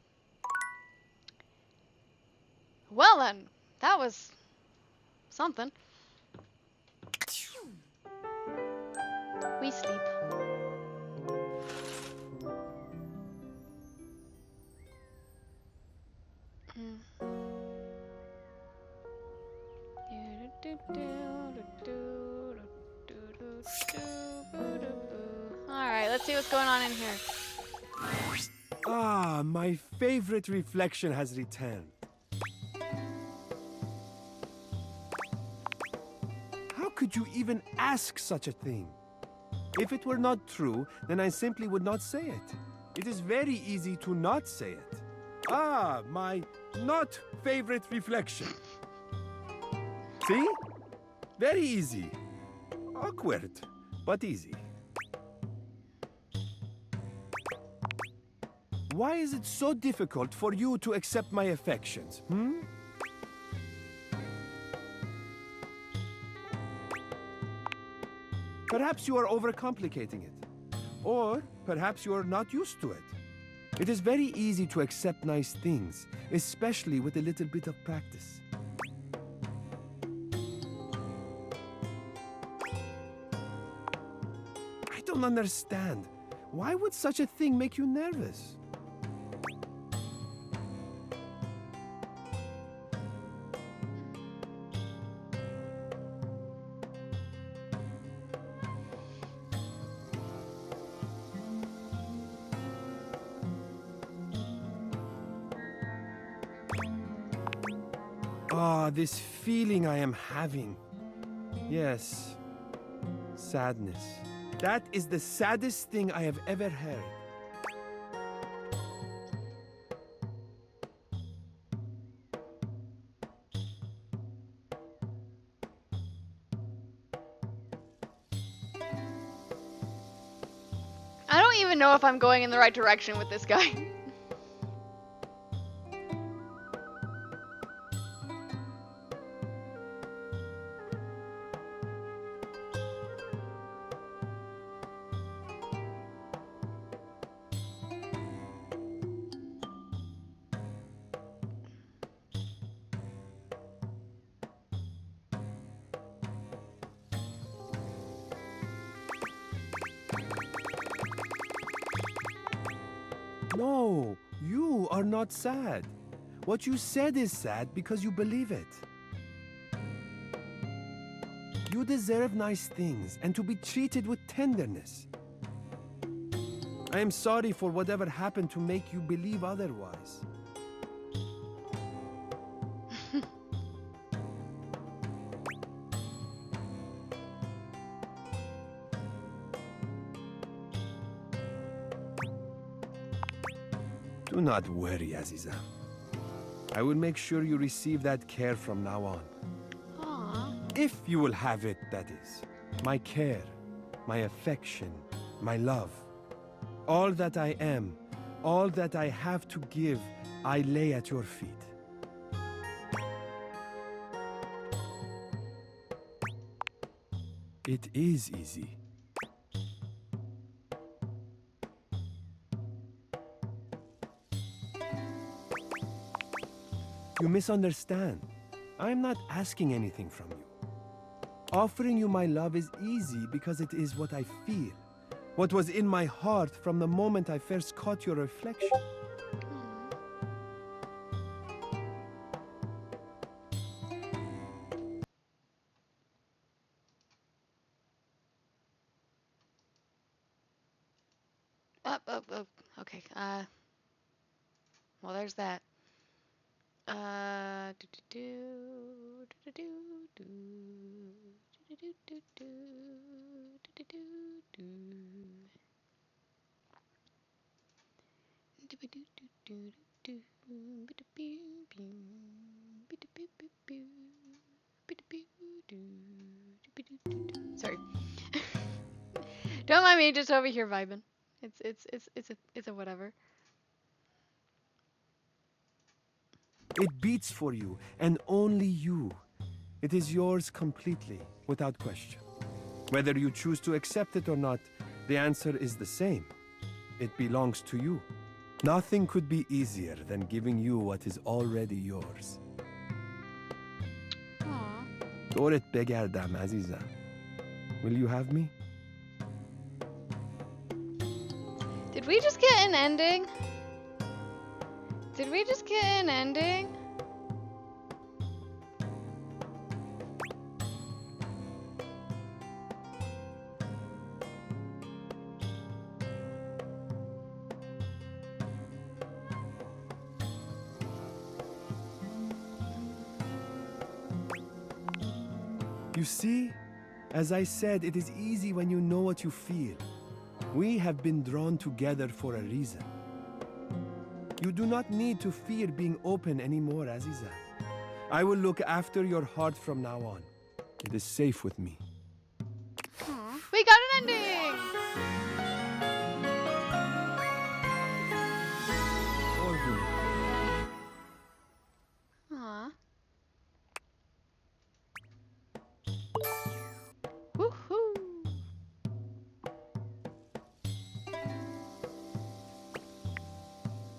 Well then, that was something. We sleep. Alright, let's see what's going on in here. Ah, my favorite reflection has returned. How could you even ask such a thing? If it were not true, then I simply would not say it. It is very easy to not say it. Ah, my not favorite reflection. See? Very easy. Awkward, but easy. Why is it so difficult for you to accept my affections, hmm? Perhaps you are overcomplicating it. Or perhaps you are not used to it. It is very easy to accept nice things, especially with a little bit of practice. I don't understand. Why would such a thing make you nervous? Ah, this feeling I am having. Yes, sadness. That is the saddest thing I have ever heard. I don't even know if I'm going in the right direction with this guy. No, you are not sad. What you said is sad because you believe it. You deserve nice things and to be treated with tenderness. I am sorry for whatever happened to make you believe otherwise. Do not worry, Aziza. I will make sure you receive that care from now on. Aww. If you will have it, that is. My care, my affection, my love. All that I am, all that I have to give, I lay at your feet. It is easy. You misunderstand. I am not asking anything from you. Offering you my love is easy because it is what I feel. What was in my heart from the moment I first caught your reflection. Up. Okay. Well, there's that. Sorry. Don't mind me, just over here vibing. It's a whatever. It beats for you, and only you. It is yours completely, without question. Whether you choose to accept it or not, the answer is the same. It belongs to you. Nothing could be easier than giving you what is already yours. دورت بگردم عزیزم. Will you have me? Did we just get an ending? Did we just get an ending? You see, as I said, it is easy when you know what you feel. We have been drawn together for a reason. You do not need to fear being open anymore, Aziza. I will look after your heart from now on. It is safe with me. We got an ending! Aw. Woohoo!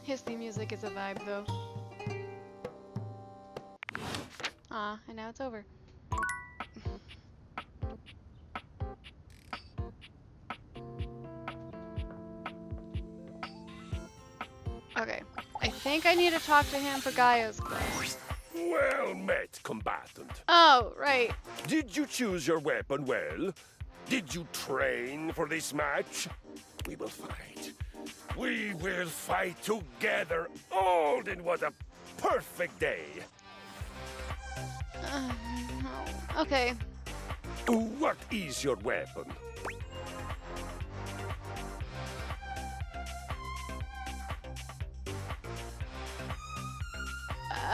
His theme music is a vibe, though. Aw, and now it's over. Okay, I think I need to talk to him for Gaia's quest. Well met, combatant. Oh, right. Did you choose your weapon well? Did you train for this match? We will fight. We will fight together. Odin, what a perfect day. No. Okay. What is your weapon?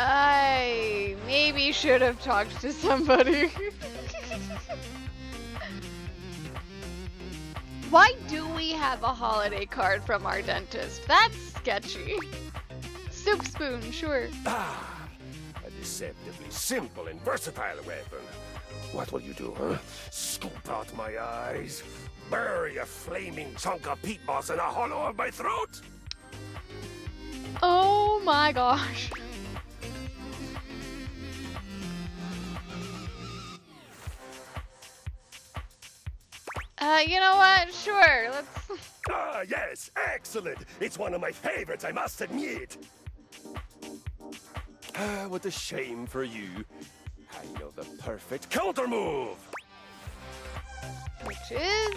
I maybe should have talked to somebody. Why do we have a holiday card from our dentist? That's sketchy. Soup spoon, sure. A deceptively simple and versatile weapon. What will you do, huh? Scoop out my eyes? Bury a flaming chunk of peat moss in a hollow of my throat? Oh my gosh. You know what? Sure, let's... Ah, yes, excellent. It's one of my favorites, I must admit. Ah, what a shame for you. I know the perfect counter move. Which is?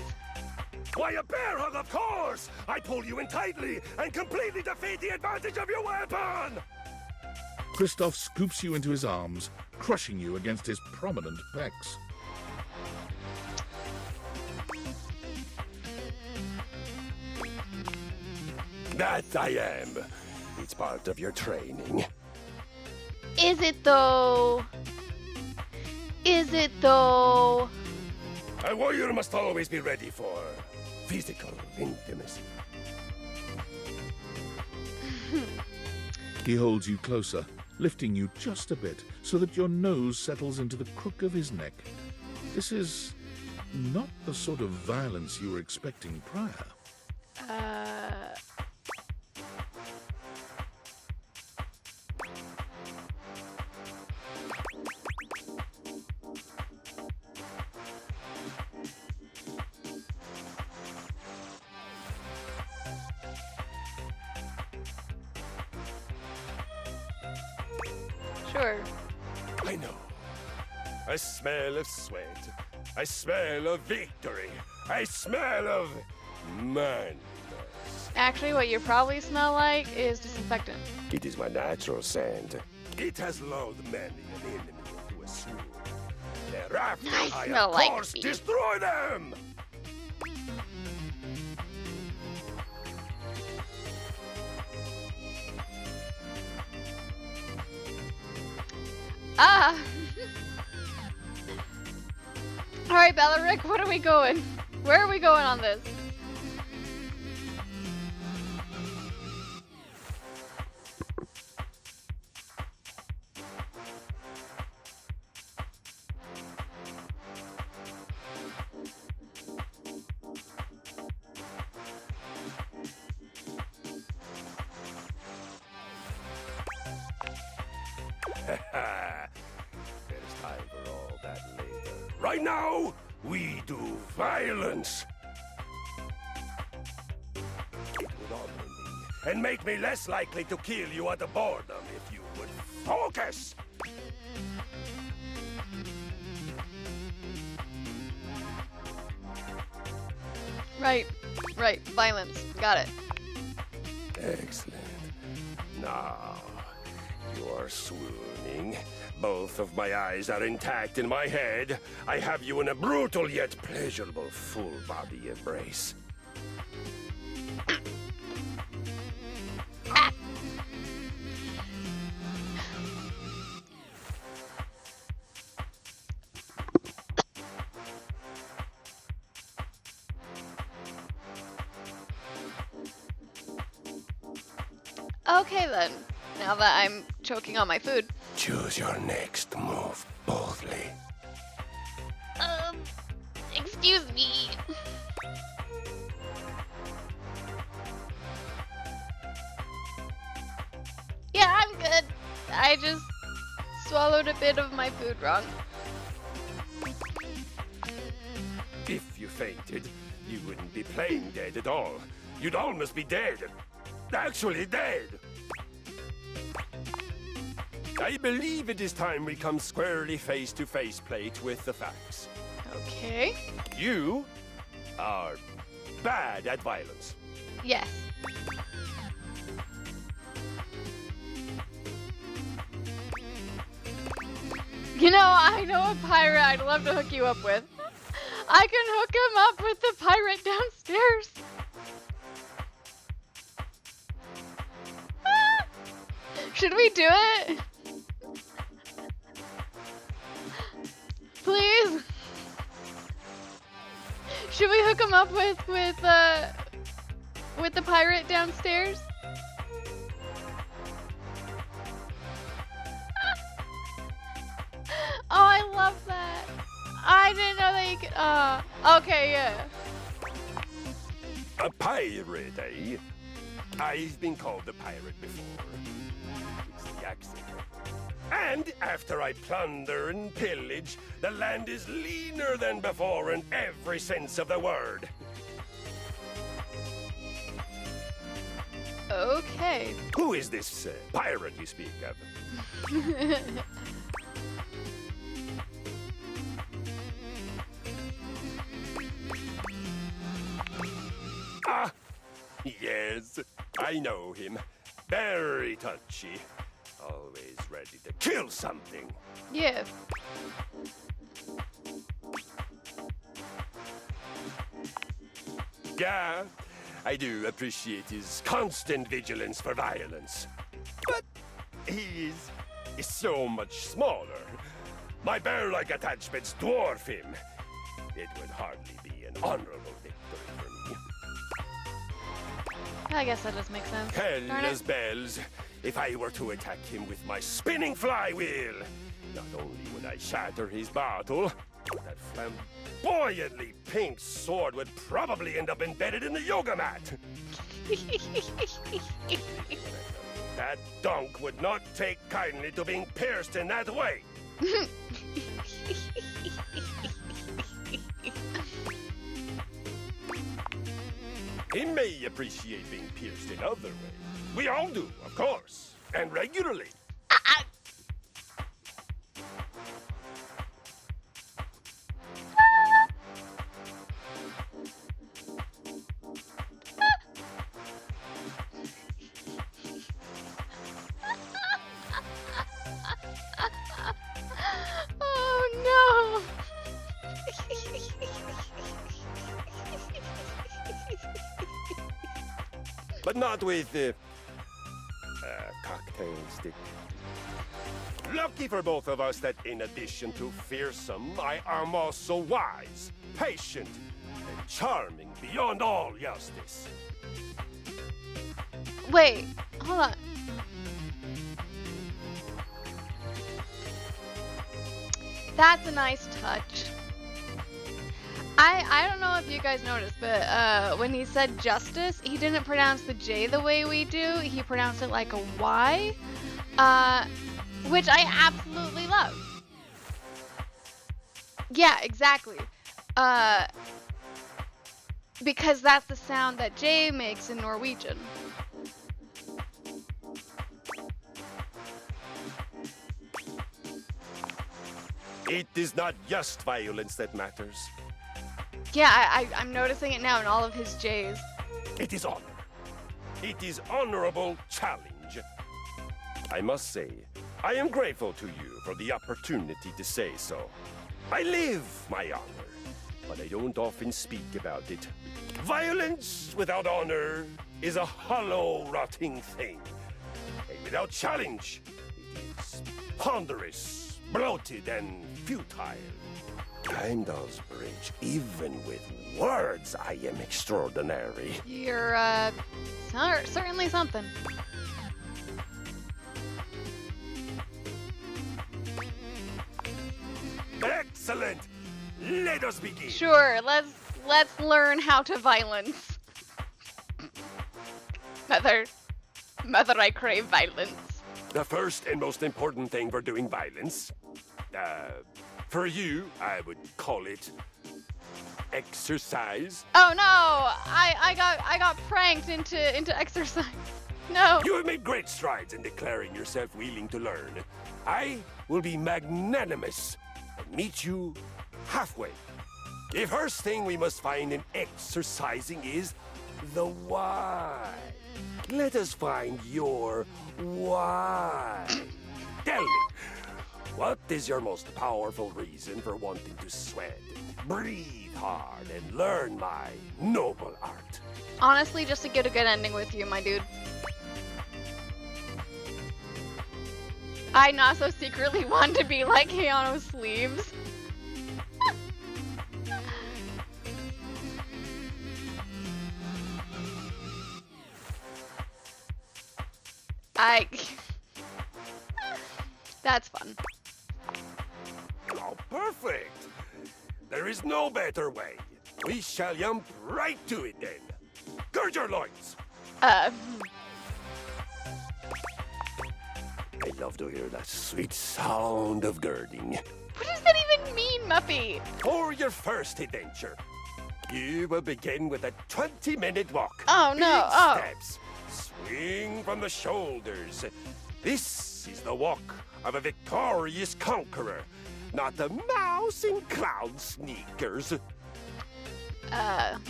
Why, a bear hug, of course! I pull you in tightly and completely defeat the advantage of your weapon! Kristoff scoops you into his arms, crushing you against his prominent pecs. That I am. It's part of your training. Is it though? Is it though? A warrior must always be ready for physical intimacy. He holds you closer, lifting you just a bit so that your nose settles into the crook of his neck. This is not the sort of violence you were expecting prior. Sure. I know. I smell of sweat. I smell of victory. I smell of man. Actually, what you probably smell like is disinfectant. It is my natural scent. It has lulled many an enemy into a swoon. Thereafter, I smell of like course feet. destroy them! Ah! Alright, Bellaric, what are we going? Where are we going on this? There's time for all that later. Right now, we do violence. It would honor me and make me less likely to kill you at the boredom if you would focus. Right, violence. Got it. Excellent. Now, you are swooning. Both of my eyes are intact in my head. I have you in a brutal yet pleasurable full-body embrace. Okay then. Now that I'm choking on my food. Choose your next move boldly. Excuse me. Yeah, I'm good. I just swallowed a bit of my food wrong. If you fainted, you wouldn't be playing dead at all. You'd almost be dead. Actually dead. I believe it is time we come squarely face to face plate with the facts. Okay. You are bad at violence. Yes. You know, I know a pirate I'd love to hook you up with. I can hook him up with the pirate downstairs. Should we do it? Please? Should we hook him up with the pirate downstairs? Oh, I love that. I didn't know that you could. Okay, yeah. A pirate, eh? I've been called a pirate before. It's the accent. And after I plunder and pillage, the land is leaner than before in every sense of the word. Okay. Who is this pirate you speak of? Ah, yes, I know him. Very touchy. Always ready to kill something. Yeah. Yeah, I do appreciate his constant vigilance for violence. But he is so much smaller. My bear-like attachments dwarf him. It would hardly be an honorable victory for me. I guess that does make sense. Darn Hellas it. bells, if I were to attack him with my spinning flywheel, not only would I shatter his bottle, but that flamboyantly pink sword would probably end up embedded in the yoga mat. That donk would not take kindly to being pierced in that way. He may appreciate being pierced in other ways. We all do, of course, and regularly. Oh no! But not with a cocktail stick. Lucky for both of us that in addition to fearsome, I am also wise, patient, and charming beyond all justice. Wait, hold on. That's a nice touch. I don't know if you guys noticed, but when he said justice, he didn't pronounce the J the way we do. He pronounced it like a Y, which I absolutely love. Yeah, exactly. Because that's the sound that J makes in Norwegian. It is not just violence that matters. Yeah, I'm noticing it now in all of his J's. It is honor. It is honorable challenge. I must say, I am grateful to you for the opportunity to say so. I live my honor, but I don't often speak about it. Violence without honor is a hollow, rotting thing. And without challenge, it is ponderous, bloated, and futile. Heimdall's Bridge, even with words, I am extraordinary. You're, certainly something. Excellent! Let us begin! Sure, let's learn how to violence. Mother, I crave violence. The first and most important thing for doing violence, for you, I would call it exercise. Oh no! I got pranked into exercise. No. You have made great strides in declaring yourself willing to learn. I will be magnanimous and meet you halfway. The first thing we must find in exercising is the why. Let us find your why. Tell me, what is your most powerful reason for wanting to sweat, breathe hard, and learn my noble art? Honestly, just to get a good ending with you, my dude. I not so secretly want to be like Hayano's sleeves. That's fun. Oh, perfect! There is no better way. We shall jump right to it then. Gird your loins! I love to hear that sweet sound of girding. What does that even mean, Muffy? For your first adventure, you will begin with a 20-minute walk. Oh, no. Big steps. Swing from the shoulders. This is the walk of a victorious conqueror, not a mouse in cloud sneakers.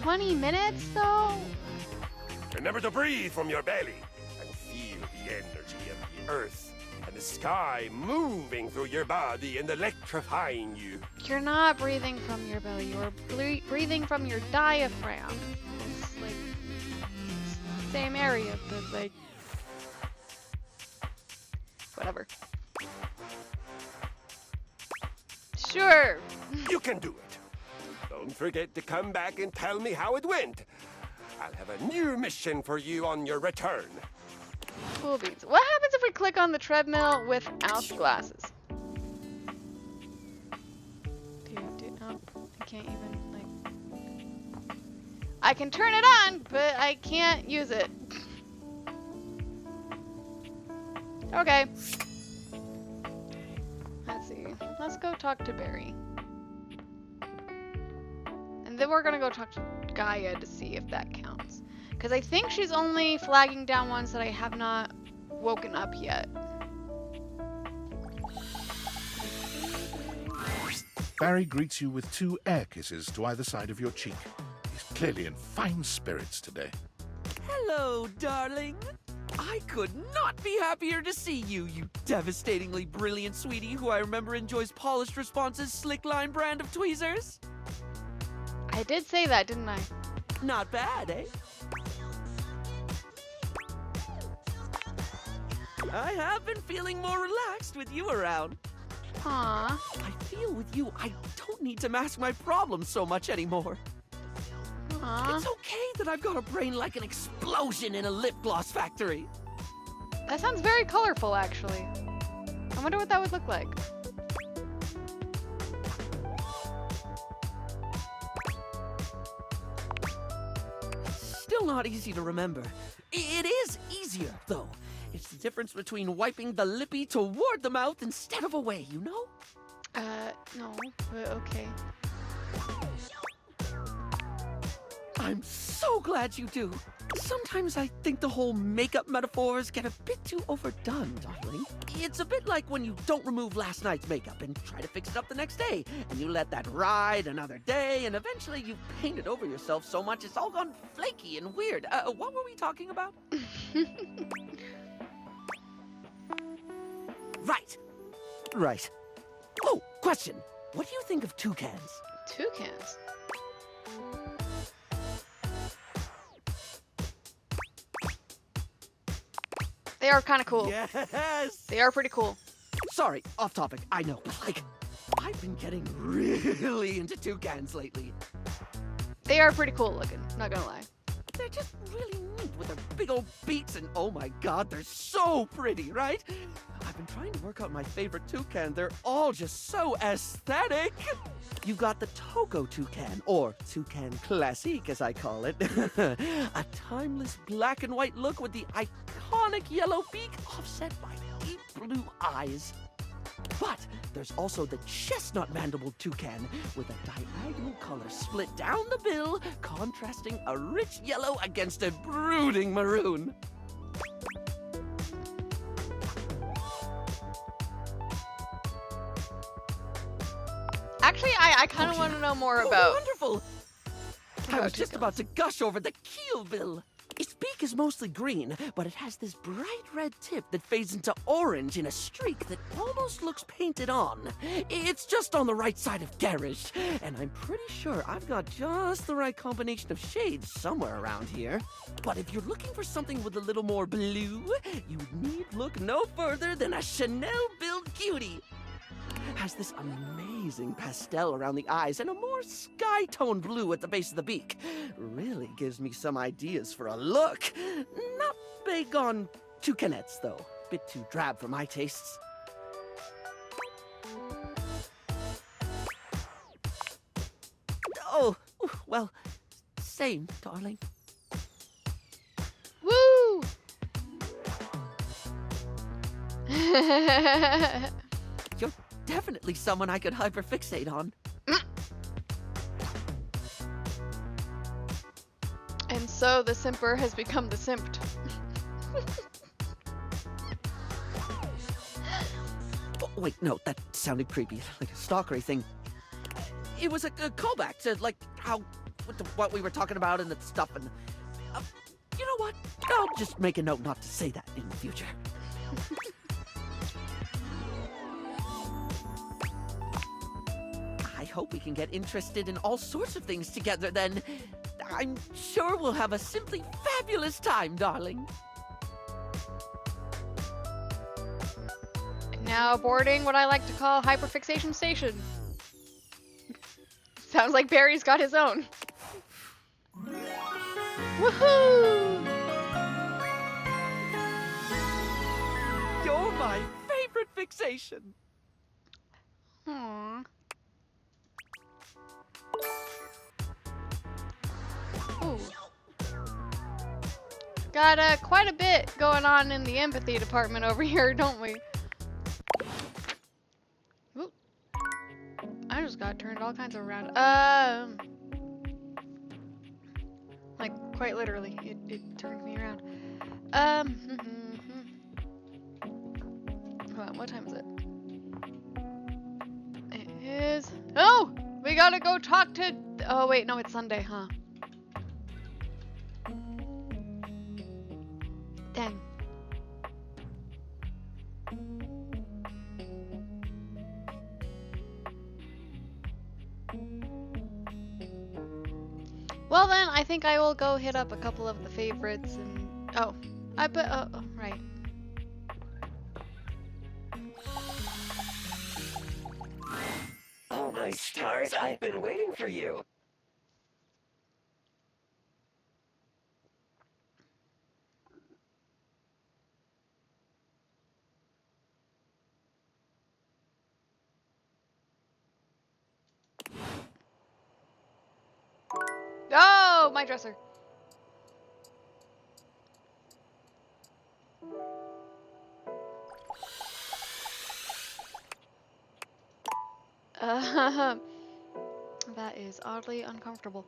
20 minutes, though? Remember to breathe from your belly and feel the energy of the earth and the sky moving through your body and electrifying you. You're not breathing from your belly. You're breathing from your diaphragm. It's like same area, but like whatever. Sure. You can do it. Don't forget to come back and tell me how it went. I'll have a new mission for you on your return. Cool beans. What happens if we click on the treadmill without the glasses? Oh, I can't even, like... I can turn it on, but I can't use it. Okay. Let's see. Let's go talk to Barry. And then we're gonna go talk to Gaia to see if that counts. Because I think she's only flagging down ones that I have not woken up yet. Barry greets you with 2 air kisses to either side of your cheek. He's clearly in fine spirits today. Hello, darling. I could not be happier to see you, you devastatingly brilliant sweetie who I remember enjoys polished responses, Slickline brand of tweezers. I did say that, didn't I? Not bad, eh? I have been feeling more relaxed with you around. Aww. I feel with you, I don't need to mask my problems so much anymore. Aww. It's okay that I've got a brain like an explosion in a lip gloss factory. That sounds very colorful, actually. I wonder what that would look like. Still not easy to remember. It is easier, though. It's the difference between wiping the lippy toward the mouth instead of away, you know? No, but okay. I'm so glad you do. Sometimes I think the whole makeup metaphors get a bit too overdone, darling. It's a bit like when you don't remove last night's makeup and try to fix it up the next day, and you let that ride another day, and eventually you've painted over yourself so much it's all gone flaky and weird. What were we talking about? Right. Oh, question. What do you think of toucans? Toucans? They are kind of cool. Yes! They are pretty cool. Sorry, off topic, I know, but like, I've been getting really into toucans lately. They are pretty cool looking, not gonna lie. They're just really neat with their big old beaks and oh my god, they're so pretty, right? I've I've been trying to work out my favorite toucan. They're all just so aesthetic. You've got the Togo toucan, or Toucan Classique as I call it. A timeless black and white look with the iconic yellow beak offset by deep blue eyes. But there's also the chestnut mandible toucan with a diagonal color split down the bill, contrasting a rich yellow against a brooding maroon. Actually, I kind of want to know more about. Wonderful! I was just about to gush over the keelbill. Its beak is mostly green, but it has this bright red tip that fades into orange in a streak that almost looks painted on. It's just on the right side of garish, and I'm pretty sure I've got just the right combination of shades somewhere around here. But if you're looking for something with a little more blue, you need look no further than a Chanel-billed cutie. Has this amazing pastel around the eyes and a more sky-toned blue at the base of the beak. Really gives me some ideas for a look. Not big on toucanettes, though. Bit too drab for my tastes. Oh, well, same, darling. Woo! You're definitely someone I could hyperfixate on. And so the simper has become the simped. Oh, wait, no, that sounded creepy, like a stalkery thing. It was a callback to, like, how, what we were talking about and the stuff, and, you know what? I'll just make a note not to say that in the future. I hope we can get interested in all sorts of things together, then. I'm sure we'll have a simply fabulous time, darling. Now boarding what I like to call hyperfixation station. Sounds like Barry's got his own. Woohoo! You're my favorite fixation. Aww. Ooh. Got quite a bit going on in the empathy department over here, don't we? Oop. I just got turned all kinds of around. Like quite literally, it turned me around. Hold on, what time is it? It is. Oh, we gotta go talk to. Oh wait, no, it's Sunday, huh? Dang. Well then, I think I will go hit up a couple of the favorites and... Oh, I put... Oh, right. Oh my stars, I've been waiting for you. Oh, my dresser. That is oddly uncomfortable.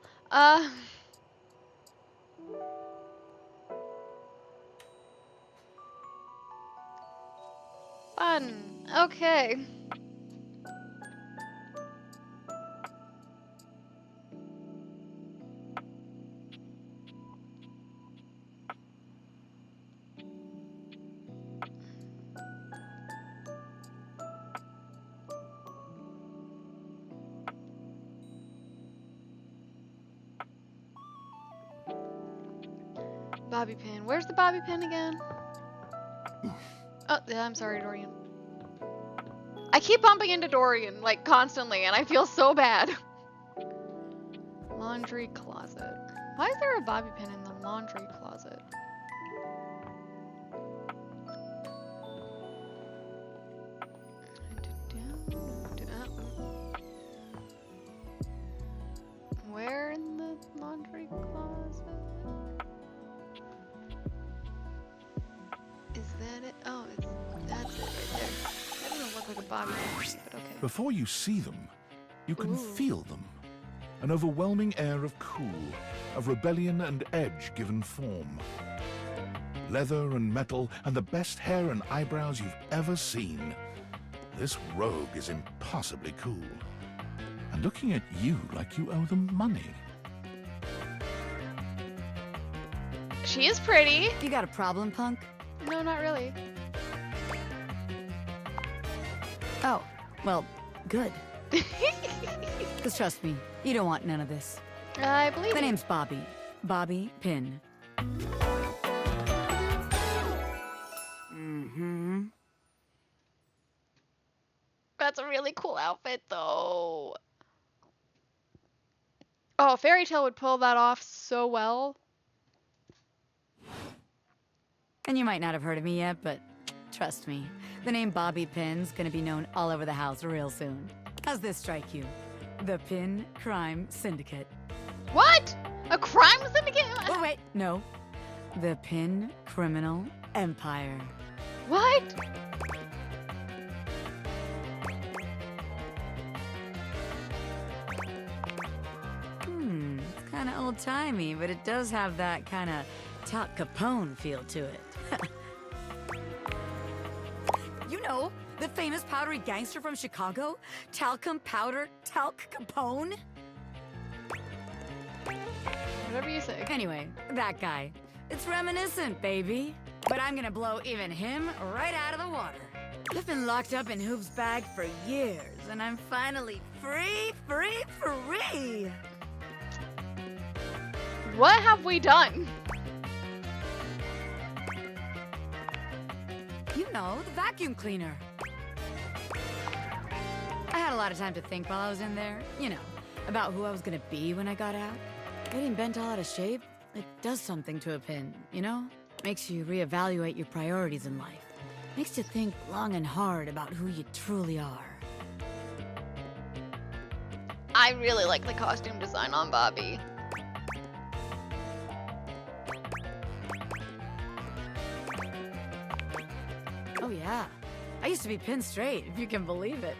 Fun. Okay. Bobby pin. Where's the bobby pin again? Oh, yeah, I'm sorry, Dorian. I keep bumping into Dorian, like, constantly, and I feel so bad. Laundry closet. Why is there a bobby pin in the laundry closet? Bobby pins, but okay. Before you see them, you can feel them. An overwhelming air of cool, of rebellion and edge given form. Leather and metal, and the best hair and eyebrows you've ever seen. This rogue is impossibly cool. And looking at you like you owe them money. She is pretty. You got a problem, punk? No, not really. Oh, well, good. Because trust me, you don't want none of this. I believe The you. name's Bobby. Bobby Pin. Mm-hmm. That's a really cool outfit, though. Oh, Fairy Tale would pull that off so well. And you might not have heard of me yet, but trust me, the name Bobby Pin's gonna be known all over the house real soon. How's this strike you? The Pin Crime Syndicate. What? A crime syndicate? Oh, wait, no. The Pin Criminal Empire. What? It's kind of old-timey, but it does have that kind of Tal Capone feel to it. You know, the famous powdery gangster from Chicago? Talcum Powder Talc Capone? Whatever you say. Anyway, that guy. It's reminiscent, baby. But I'm gonna blow even him right out of the water. I've been locked up in Hoop's bag for years, and I'm finally free. What have we done? You know, the vacuum cleaner. I had a lot of time to think while I was in there, you know, about who I was gonna be when I got out. Getting bent all out of shape, it does something to a pin, you know? Makes you reevaluate your priorities in life. Makes you think long and hard about who you truly are. I really like the costume design on Bobby. Oh yeah, I used to be pinned straight, if you can believe it.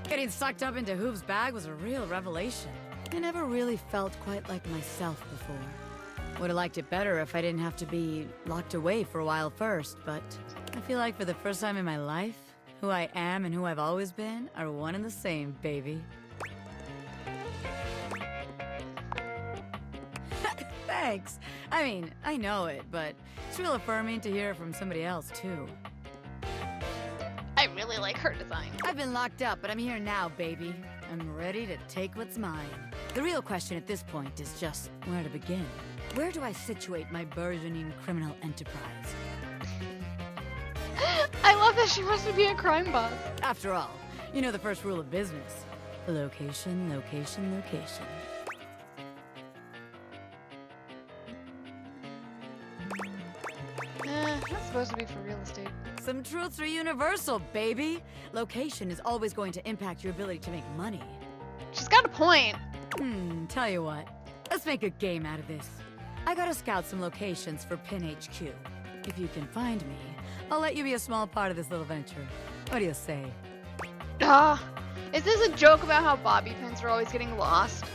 Getting sucked up into Hoop's bag was a real revelation. I never really felt quite like myself before. Would have liked it better if I didn't have to be locked away for a while first, but I feel like for the first time in my life, who I am and who I've always been are one and the same, baby. Thanks. I mean, I know it, but it's real affirming to hear it from somebody else, too. I really like her design. I've been locked up, but I'm here now, baby. I'm ready to take what's mine. The real question at this point is just where to begin. Where do I situate my burgeoning criminal enterprise? I love that she wants to be a crime boss. After all, you know the first rule of business. Location, location, location. That's supposed to be for real estate. Some truths are universal, baby. Location is always going to impact your ability to make money. She's got a point. Tell you what. Let's make a game out of this. I gotta scout some locations for Pin HQ. If you can find me, I'll let you be a small part of this little venture. What do you say? Is this a joke about how bobby pins are always getting lost?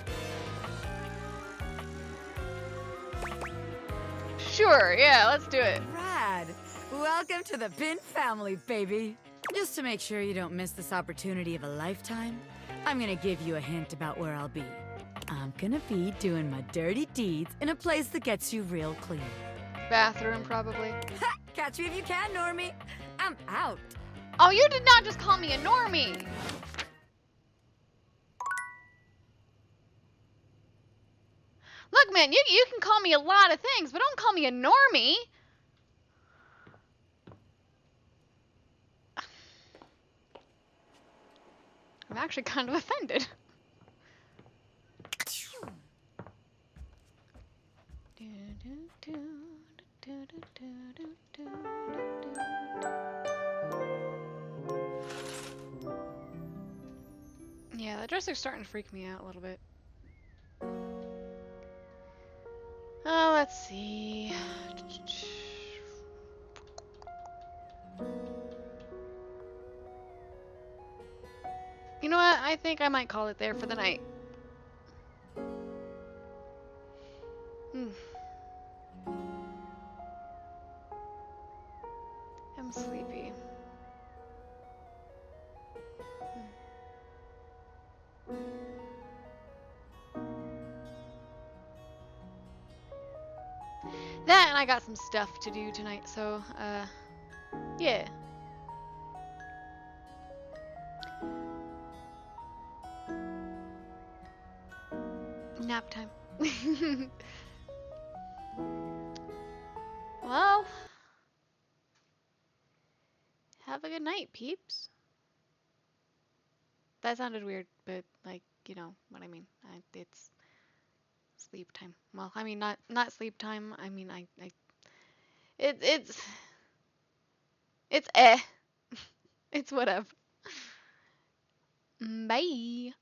Sure, yeah, let's do it. Rad! Welcome to the Pin family, baby. Just to make sure you don't miss this opportunity of a lifetime, I'm gonna give you a hint about where I'll be. I'm gonna be doing my dirty deeds in a place that gets you real clean. Bathroom, probably. Catch me if you can, Normie. I'm out. Oh, you did not just call me a normie. Look, man, you can call me a lot of things, but don't call me a normie. I'm actually kind of offended. Yeah, the dresser's starting to freak me out a little bit. Let's see. You know what? I think I might call it there for the night. I'm sleepy. That and I got some stuff to do tonight, so yeah. Nap time. Well, have a good night, peeps. That sounded weird, but like, you know what I mean. It's sleep time. Well, I mean not sleep time. I mean it's it's whatever. Bye.